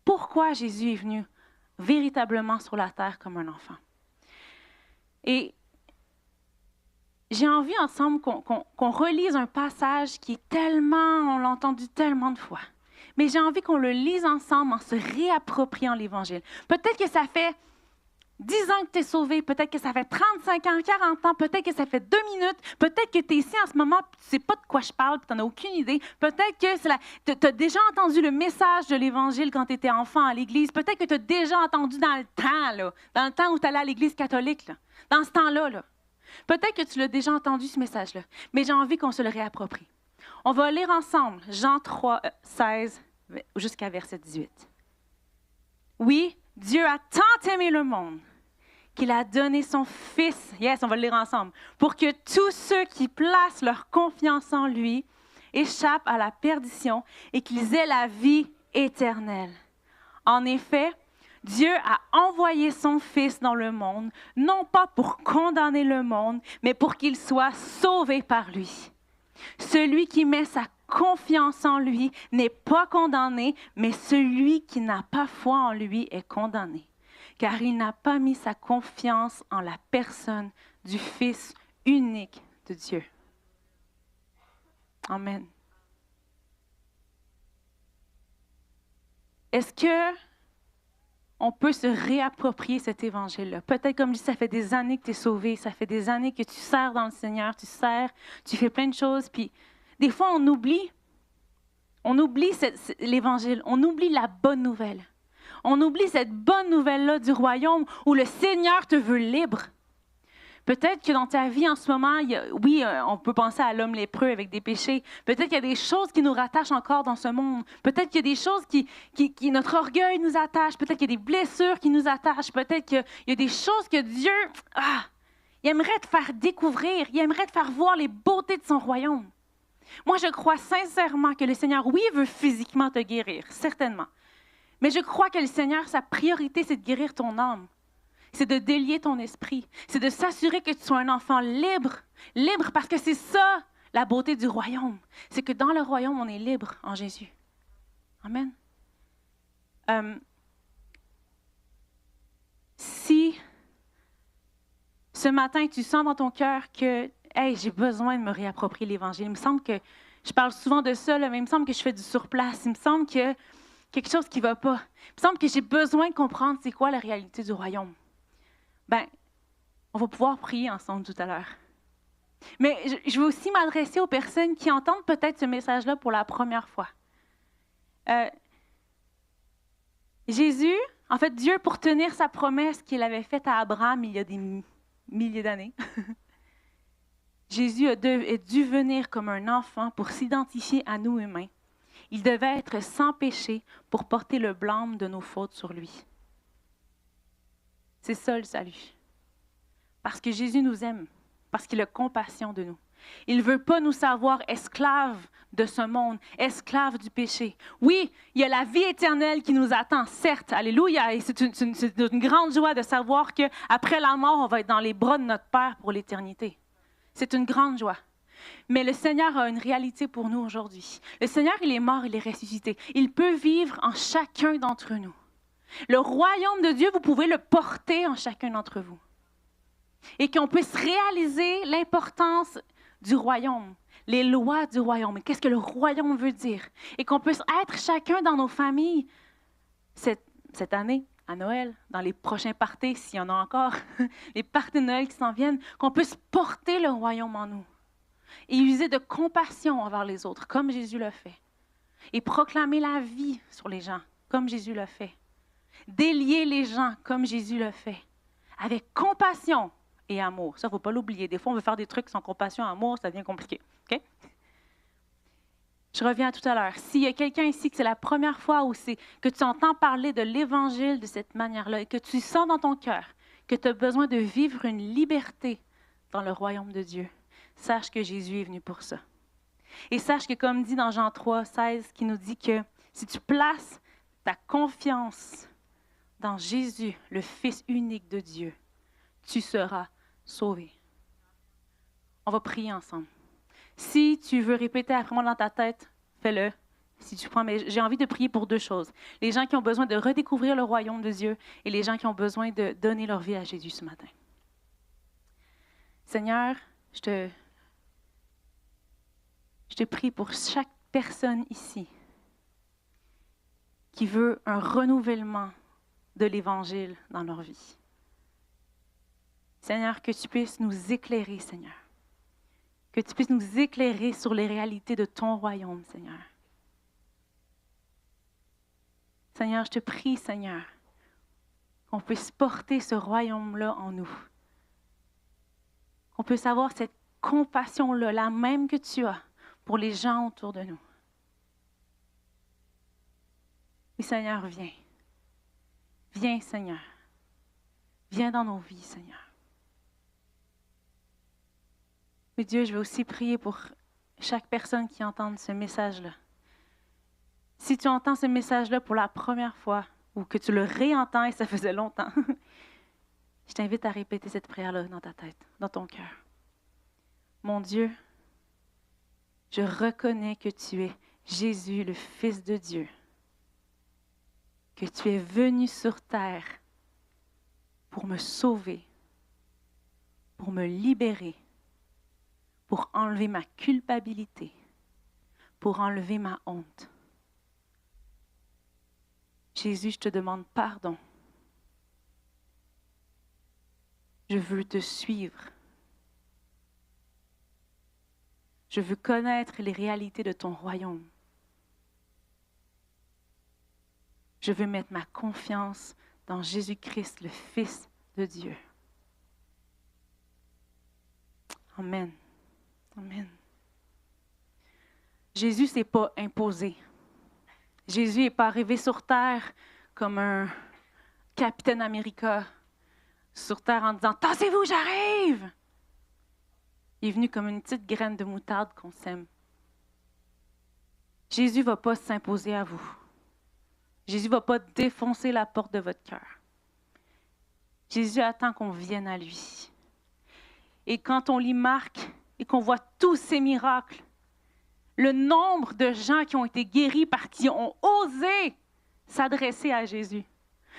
pourquoi Jésus est venu véritablement sur la terre comme un enfant. Et j'ai envie ensemble qu'on relise un passage qui est tellement, on l'a entendu tellement de fois. Mais j'ai envie qu'on le lise ensemble en se réappropriant l'Évangile. Peut-être que ça fait 10 ans que tu es sauvé, peut-être que ça fait 35 ans, 40 ans, peut-être que ça fait 2 minutes, peut-être que tu es ici en ce moment et tu ne sais pas de quoi je parle, tu n'en as aucune idée. Peut-être que tu as déjà entendu le message de l'Évangile quand tu étais enfant à l'Église. Peut-être que tu as déjà entendu dans le temps où tu allais à l'Église catholique, là, dans ce temps-là. Là. Peut-être que tu l'as déjà entendu, ce message-là, mais j'ai envie qu'on se le réapproprie. On va lire ensemble Jean 3, 16 jusqu'à verset 18. Oui, Dieu a tant aimé le monde qu'il a donné son Fils, on va le lire ensemble, pour que tous ceux qui placent leur confiance en lui échappent à la perdition et qu'ils aient la vie éternelle. En effet, Dieu a envoyé son Fils dans le monde, non pas pour condamner le monde, mais pour qu'il soit sauvé par lui. Celui qui met sa confiance en lui n'est pas condamné, mais celui qui n'a pas foi en lui est condamné, car il n'a pas mis sa confiance en la personne du Fils unique de Dieu. Amen. Est-ce que on peut se réapproprier cet évangile-là? Peut-être, comme je dis, ça fait des années que tu es sauvé, ça fait des années que tu sers dans le Seigneur, tu fais plein de choses, puis des fois, on oublie l'évangile, on oublie la bonne nouvelle. On oublie cette bonne nouvelle-là du royaume où le Seigneur te veut libre. Peut-être que dans ta vie en ce moment, on peut penser à l'homme lépreux avec des péchés. Peut-être qu'il y a des choses qui nous rattachent encore dans ce monde. Peut-être qu'il y a des choses qui notre orgueil nous attache. Peut-être qu'il y a des blessures qui nous attachent. Peut-être qu'il y a des choses que Dieu, il aimerait te faire découvrir. Il aimerait te faire voir les beautés de son royaume. Moi, je crois sincèrement que le Seigneur, oui, veut physiquement te guérir, certainement. Mais je crois que le Seigneur, sa priorité, c'est de guérir ton âme. C'est de délier ton esprit. C'est de s'assurer que tu sois un enfant libre. Libre parce que c'est ça, la beauté du royaume. C'est que dans le royaume, on est libre en Jésus. Amen. Si ce matin, tu sens dans ton cœur que j'ai besoin de me réapproprier l'Évangile. Il me semble que, je parle souvent de ça, là, mais il me semble que je fais du surplace. Il me semble que quelque chose qui ne va pas. Il me semble que j'ai besoin de comprendre c'est quoi la réalité du royaume. On va pouvoir prier ensemble tout à l'heure. Mais je veux aussi m'adresser aux personnes qui entendent peut-être ce message-là pour la première fois. Jésus, en fait, Dieu, pour tenir sa promesse qu'il avait faite à Abraham il y a des milliers d'années, Jésus a dû venir comme un enfant pour s'identifier à nous humains. Il devait être sans péché pour porter le blâme de nos fautes sur lui. C'est ça le salut. Parce que Jésus nous aime, parce qu'il a compassion de nous. Il ne veut pas nous savoir esclaves de ce monde, esclaves du péché. Oui, il y a la vie éternelle qui nous attend, certes, alléluia, et c'est une grande joie de savoir qu'après la mort, on va être dans les bras de notre Père pour l'éternité. C'est une grande joie. Mais le Seigneur a une réalité pour nous aujourd'hui. Le Seigneur, il est mort, il est ressuscité. Il peut vivre en chacun d'entre nous. Le royaume de Dieu, vous pouvez le porter en chacun d'entre vous. Et qu'on puisse réaliser l'importance du royaume, les lois du royaume. Qu'est-ce que le royaume veut dire? Et qu'on puisse être chacun dans nos familles cette année, à Noël, dans les prochains parties, s'il y en a encore, les parties de Noël qui s'en viennent, qu'on puisse porter le royaume en nous et user de compassion envers les autres, comme Jésus l'a fait. Et proclamer la vie sur les gens, comme Jésus l'a fait. Délier les gens, comme Jésus l'a fait. Avec compassion et amour. Ça, il ne faut pas l'oublier. Des fois, on veut faire des trucs sans compassion et amour, ça devient compliqué. OK? Je reviens à tout à l'heure. S'il y a quelqu'un ici que c'est la première fois où que tu entends parler de l'Évangile de cette manière-là et que tu sens dans ton cœur que tu as besoin de vivre une liberté dans le royaume de Dieu, sache que Jésus est venu pour ça. Et sache que, comme dit dans Jean 3, 16, qui nous dit que si tu places ta confiance dans Jésus, le Fils unique de Dieu, tu seras sauvé. On va prier ensemble. Si tu veux répéter après moi dans ta tête, fais-le. Si tu prends, mais j'ai envie de prier pour deux choses. Les gens qui ont besoin de redécouvrir le royaume de Dieu et les gens qui ont besoin de donner leur vie à Jésus ce matin. Seigneur, je te prie pour chaque personne ici qui veut un renouvellement de l'Évangile dans leur vie. Seigneur, que tu puisses nous éclairer, Seigneur. Que tu puisses nous éclairer sur les réalités de ton royaume, Seigneur. Seigneur, je te prie, Seigneur, qu'on puisse porter ce royaume-là en nous. Qu'on puisse avoir cette compassion-là, la même que tu as pour les gens autour de nous. Oui, Seigneur, viens. Viens, Seigneur. Viens dans nos vies, Seigneur. Mais Dieu, je vais aussi prier pour chaque personne qui entend ce message-là. Si tu entends ce message-là pour la première fois ou que tu le réentends et ça faisait longtemps, je t'invite à répéter cette prière-là dans ta tête, dans ton cœur. Mon Dieu, je reconnais que tu es Jésus, le Fils de Dieu, que tu es venu sur terre pour me sauver, pour me libérer, pour enlever ma culpabilité, pour enlever ma honte. Jésus, je te demande pardon. Je veux te suivre. Je veux connaître les réalités de ton royaume. Je veux mettre ma confiance dans Jésus-Christ, le Fils de Dieu. Amen. Amen. Jésus ne s'est pas imposé. Jésus n'est pas arrivé sur terre comme un Capitaine America sur terre en disant « Tassez-vous, j'arrive! » Il est venu comme une petite graine de moutarde qu'on sème. Jésus ne va pas s'imposer à vous. Jésus ne va pas défoncer la porte de votre cœur. Jésus attend qu'on vienne à lui. Et quand on lit Marc et qu'on voit tous ces miracles, le nombre de gens qui ont été guéris parce qu'ils ont osé s'adresser à Jésus,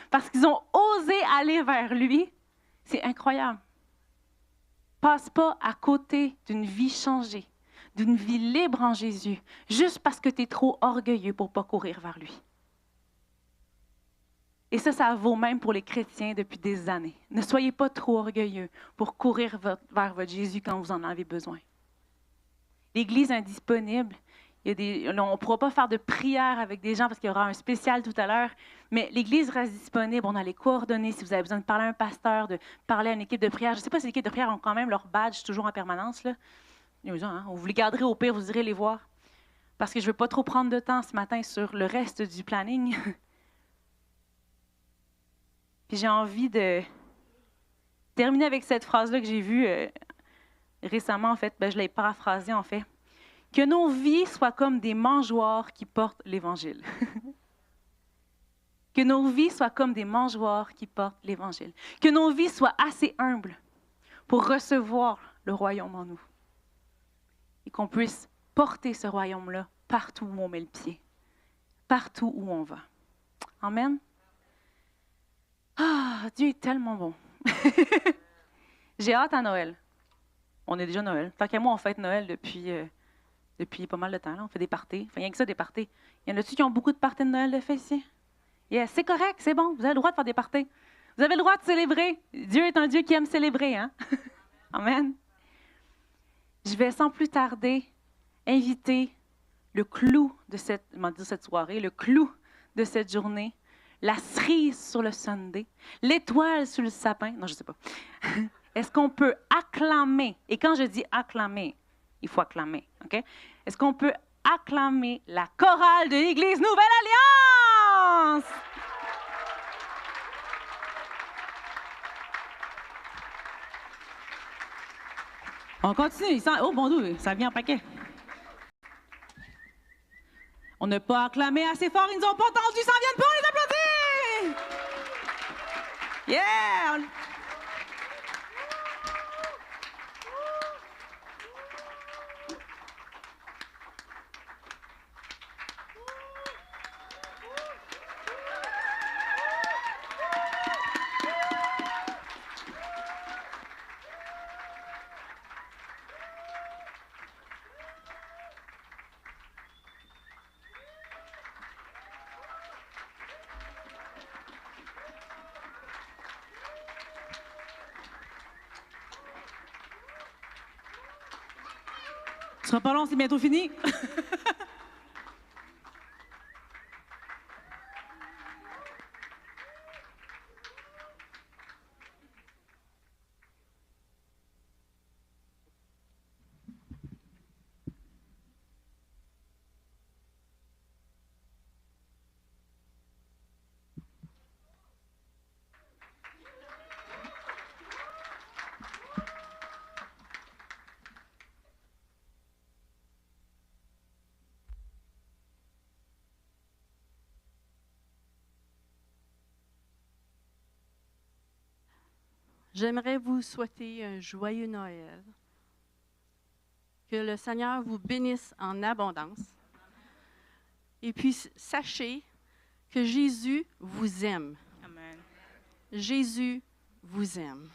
parce qu'ils ont osé aller vers lui, c'est incroyable. Passe pas à côté d'une vie changée, d'une vie libre en Jésus, juste parce que tu es trop orgueilleux pour ne pas courir vers lui. Et ça vaut même pour les chrétiens depuis des années. Ne soyez pas trop orgueilleux pour courir vers votre Jésus quand vous en avez besoin. L'Église est indisponible. On ne pourra pas faire de prière avec des gens parce qu'il y aura un spécial tout à l'heure, mais l'Église reste disponible. On a les coordonnées si vous avez besoin de parler à un pasteur, de parler à une équipe de prière. Je ne sais pas si les équipes de prière ont quand même leur badge toujours en permanence. Là. Vous les garderez au pire, vous irez les voir. Parce que je ne veux pas trop prendre de temps ce matin sur le reste du planning. Puis j'ai envie de terminer avec cette phrase-là que j'ai vue récemment, en fait. Je l'ai paraphrasée, en fait. Que nos vies soient comme des mangeoires qui portent l'Évangile. Que nos vies soient comme des mangeoires qui portent l'Évangile. Que nos vies soient assez humbles pour recevoir le royaume en nous. Et qu'on puisse porter ce royaume-là partout où on met le pied. Partout où on va. Amen. Ah, Dieu est tellement bon. J'ai hâte à Noël. On est déjà Noël. Tant qu'à moi, on fête Noël depuis pas mal de temps. Là. On fait des parties. Enfin, il y a que ça, des parties. Il y en a-tu qui ont beaucoup de parties de Noël de fait ici? Yes, c'est correct, c'est bon. Vous avez le droit de faire des parties. Vous avez le droit de célébrer. Dieu est un Dieu qui aime célébrer. Hein? Amen. Je vais sans plus tarder inviter le clou de cette soirée, le clou de cette journée, la cerise sur le Sunday, l'étoile sur le sapin. Non, je ne sais pas. Est-ce qu'on peut acclamer? Et quand je dis acclamer, il faut acclamer. OK? Est-ce qu'on peut acclamer la chorale de l'Église Nouvelle Alliance? On continue. Oh, bon Dieu, ça vient en paquet. On n'a pas acclamé assez fort, ils ne nous ont pas entendus, ça vient pas, on les applaudit! Yeah! Ce sera pas long, c'est bientôt fini. J'aimerais vous souhaiter un joyeux Noël. Que le Seigneur vous bénisse en abondance. Et puis, sachez que Jésus vous aime. Amen. Jésus vous aime.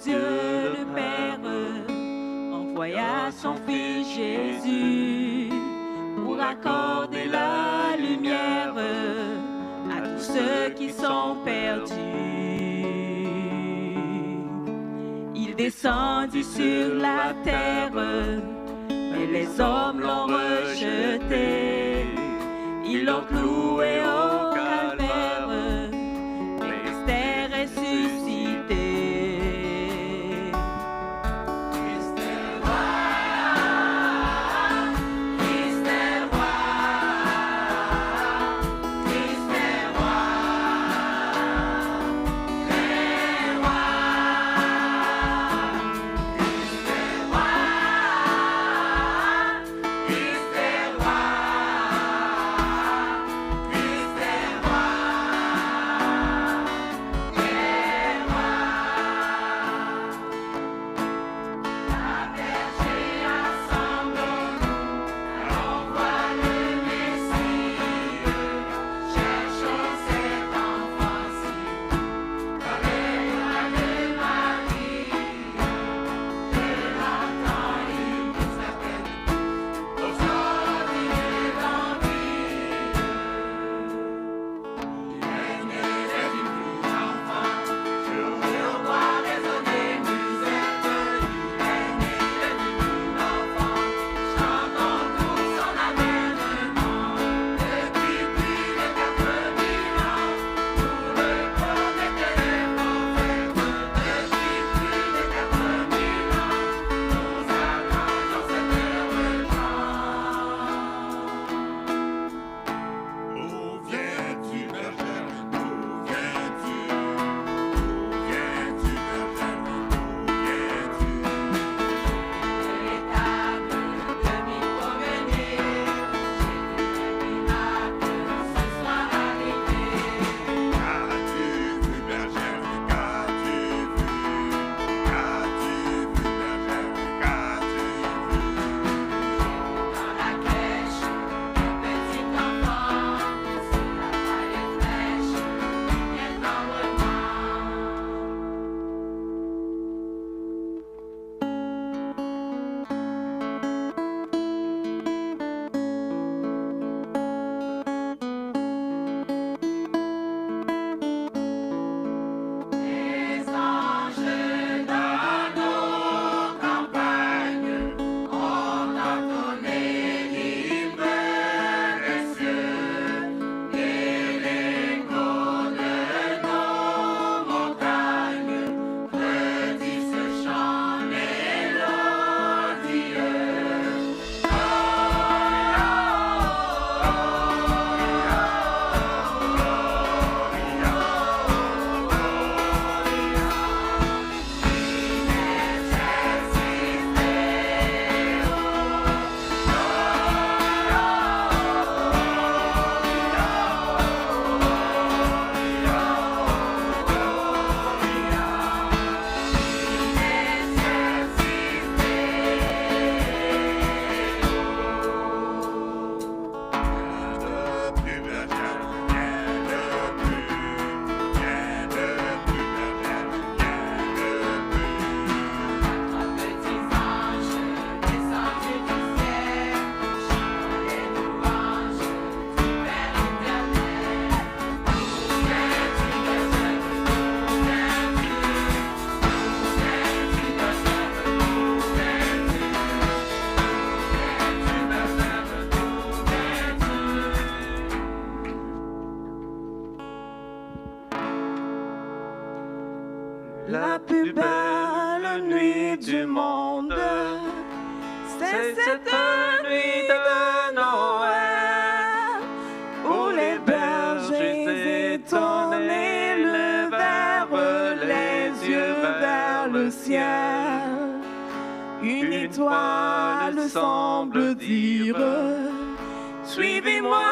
Dieu le Père envoya son Fils Jésus pour accorder la lumière à tous ceux qui sont perdus. Il descendit sur la terre, mais les hommes l'ont rejeté. Ils l'ont cloué au calvaire, mais Christ est ressuscité. Christ est La plus belle nuit du monde, c'est cette nuit de Noël, où les bergers étonnés levèrent les yeux vers le ciel. Une étoile semble dire: suivez-moi,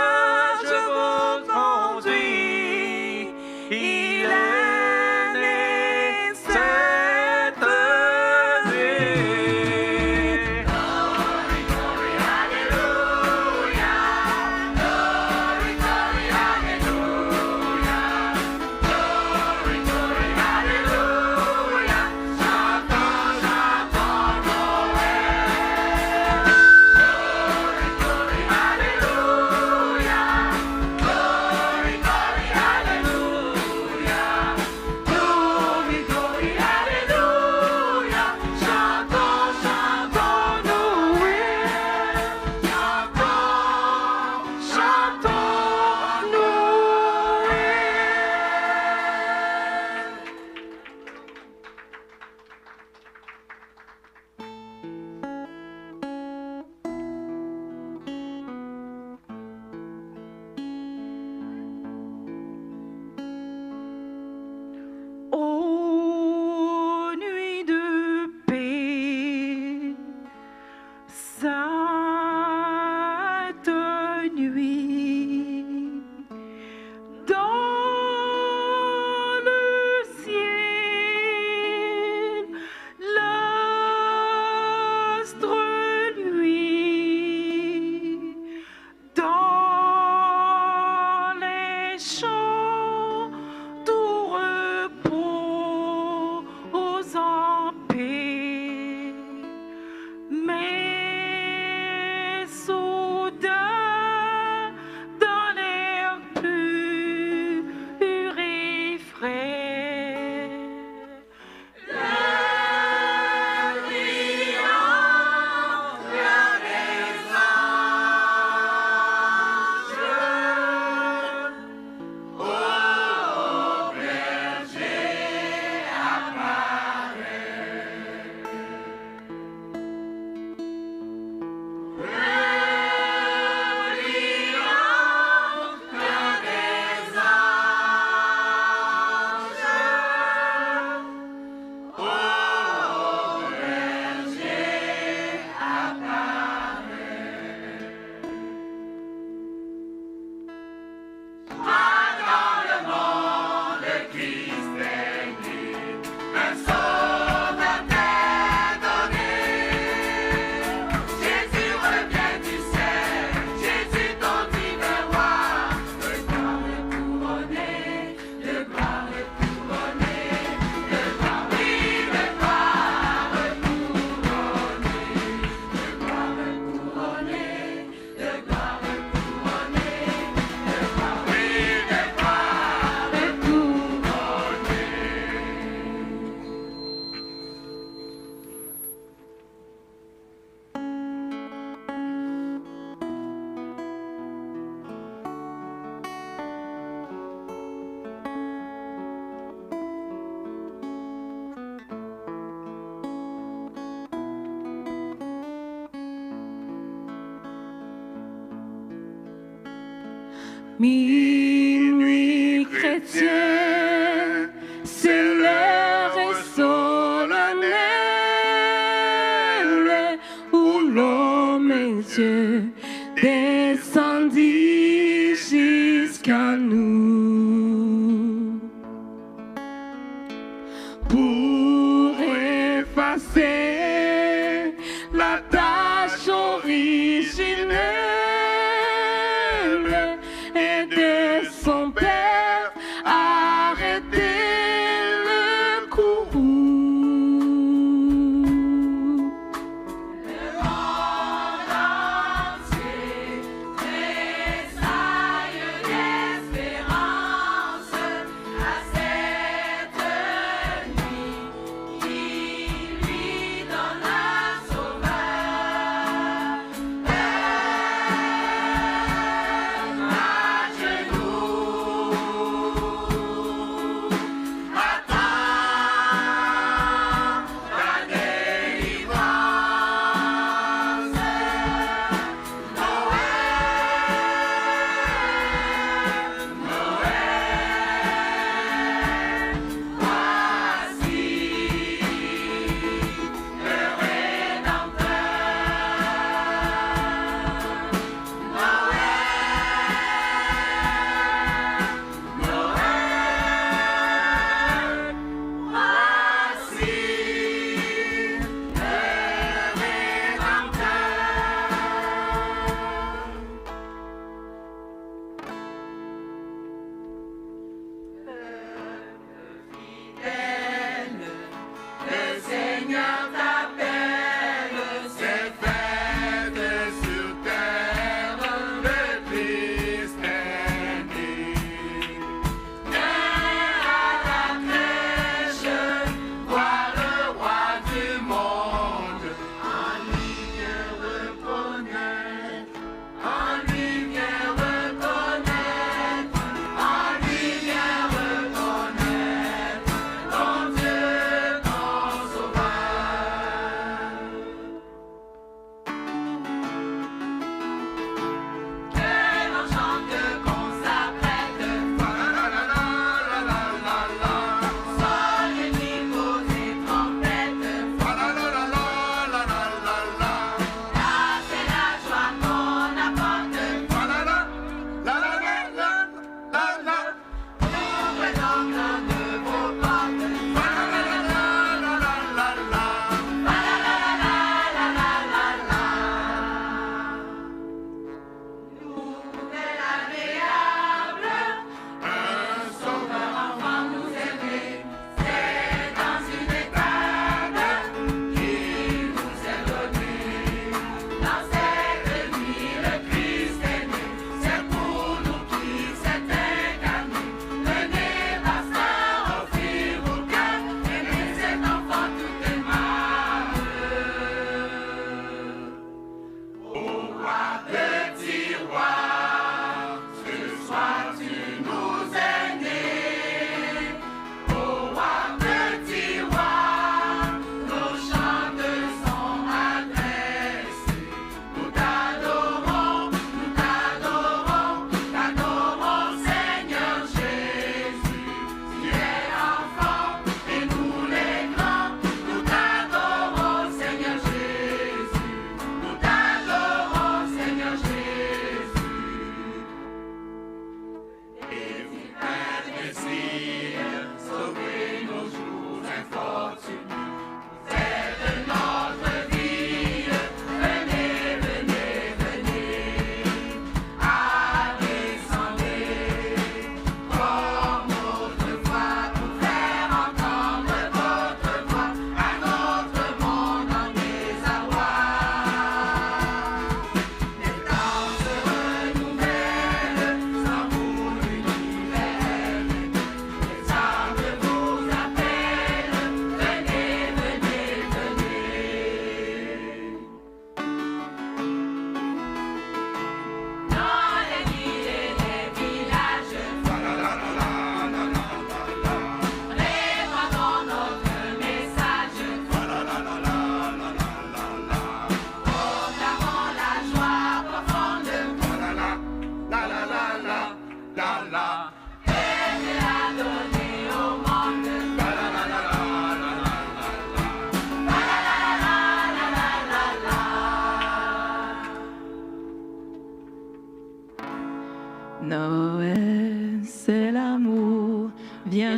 je vous conduis. Il est né cette nuit. Glory, glory, hallelujah. Glory, glory, hallelujah. Glory, glory, hallelujah. Chantons, chantons Noël. Glory, glory, hallelujah. Glory, glory, hallelujah. Glory, glory, hallelujah. Chantons, chantons Noël. Chantons, chantons Noël. Ô nuit de paix, sainte nuit, dans le ciel, l'astre nuit, dans les champs, tout repose en paix. Mais soudain, dans l'air pur et frais, le triomphe des anges. Ô berger apparaît. Le triomphe des anges. Ô berger apparaît. Dans le monde, Christ est né, un sauveur t'est donné. Jésus revient du ciel, Jésus ton divin roi. De gloire est couronné, de gloire est couronné, de gloire, oui, de gloire est couronné, de gloire est couronné, de gloire est couronné, de gloire, oui, de gloire est couronné. Minuit chrétien, c'est l'heure solennelle où l'homme et Dieu descendit jusqu'à nous pour effacer la tâche originelle et de son père arrêter le courroux. Le monde entier tressaille d'espérance à cette nuit.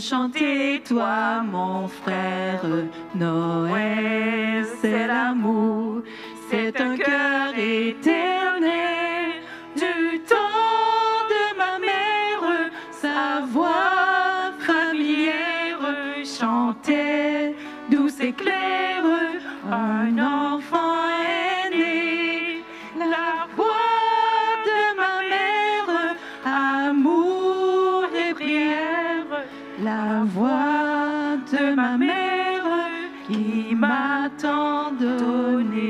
chanter, toi mon frère. Noël, c'est l'amour, c'est un cœur éternel. Du temps de ma mère, sa voix familière chantait douce et claire. Un enfant est né, la voix de ma mère, amour et prière. La voix de ma mère qui m'a tant donné.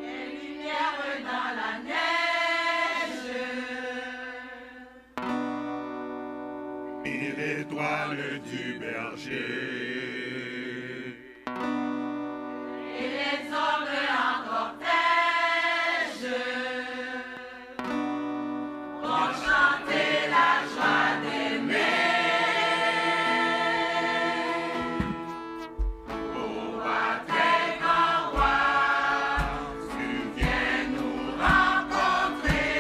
Les lumières dans la neige et l'étoile du berger. et les hommes en cortège vont chanter la joie d'aimer. Ô roi, très grand roi, tu viens nous rencontrer.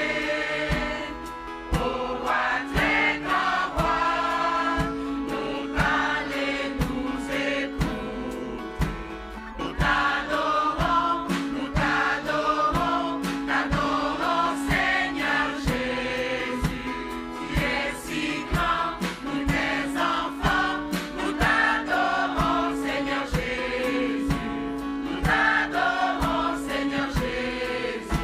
Ô roi, très grand roi, nous allons nous écouter. Nous t'adorons, Seigneur Jésus. Tu es si grand, nous tes enfants. Nous t'adorons, Seigneur Jésus. Nous t'adorons, Seigneur Jésus.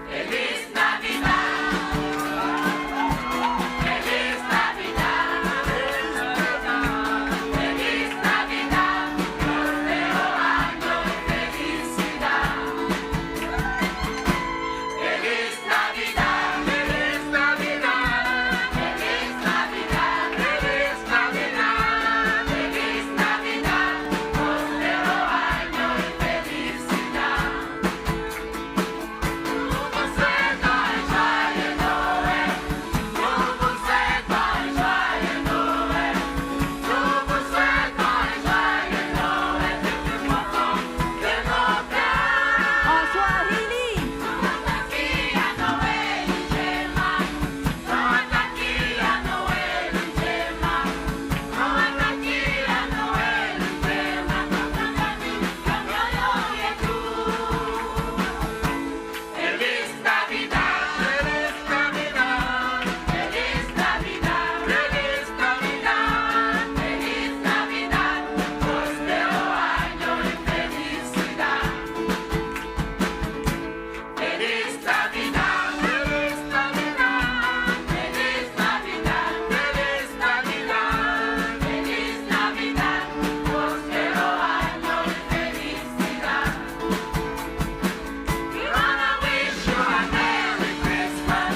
Feliz Navidad, Feliz Navidad, Feliz Navidad, próspero año y felicidad. Feliz Navidad, Feliz Navidad, Feliz Navidad, Feliz Navidad, Feliz Navidad, próspero año y felicidad. Nous vous souhaitons un joyeux Noël. Nous vous souhaitons un joyeux Noël. Nous vous souhaitons un joyeux Noël du plus profond de nos cœurs. En Swahili. Aquí a Noël njema. Aquí a Noël njema. Aquí a Noël njema. Con mioyo yetu. Feliz Navidad, Feliz Navidad, Feliz Navidad, Feliz Navidad, Feliz Navidad, próspero año y felicidad. Feliz Navidad, Feliz Navidad, Feliz Navidad, Feliz Navidad, Feliz Navidad, próspero año y felicidad. We wanna wish you a Merry Christmas.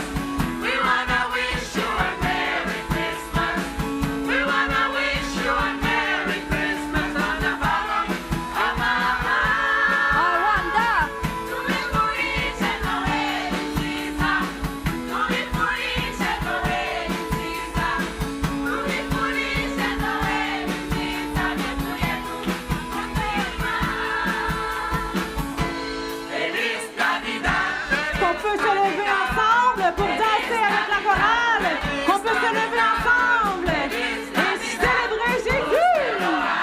We wanna wish you a Merry Christmas. We wanna wish you a Merry Christmas on the bottom of my heart. Rwanda. Nous les felice Noël, Lisa. Nous les felice Noël, Lisa. Nous les felice Noël, Lisa. Yetu yetu, mapema. Feliz Navidad. Qu'on peut se lever ensemble pour danser avec la chorale. Qu'on peut se lever ensemble et célébrer Jésus.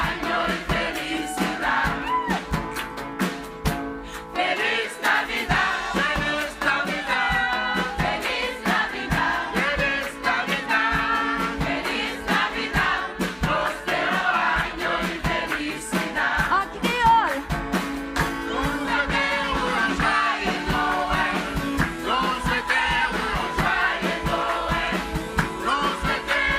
Año y felicidad. Feliz Navidad, Feliz Navidad, Feliz Navidad, Feliz Navidad, Feliz Navidad, próspero año y felicidad. En créole. Nous souhaitons un joyeux Noël. Nous souhaitons un joyeux Noël. Nous souhaitons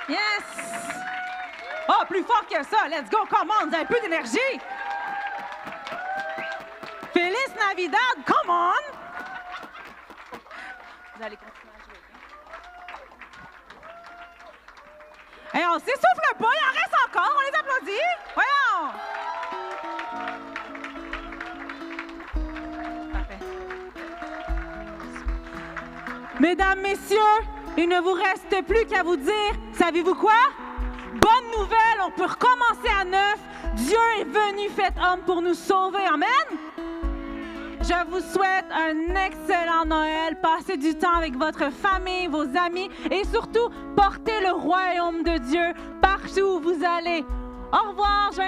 Yes! Oh, plus fort que ça! Let's go! Come on! Vous avez plus d'énergie! Feliz Navidad! Come on! Vous allez continuer à jouer. Hey, on s'essouffle pas, il en reste encore, on les applaudit. Voyons! Parfait. Mesdames, messieurs, il ne vous reste plus qu'à vous dire, savez-vous quoi? Bonne nouvelle, on peut recommencer à neuf. Dieu est venu fait homme pour nous sauver. Amen! Je vous souhaite un excellent Noël. Passez du temps avec votre famille, vos amis et surtout, portez le royaume de Dieu partout où vous allez. Au revoir, joyeux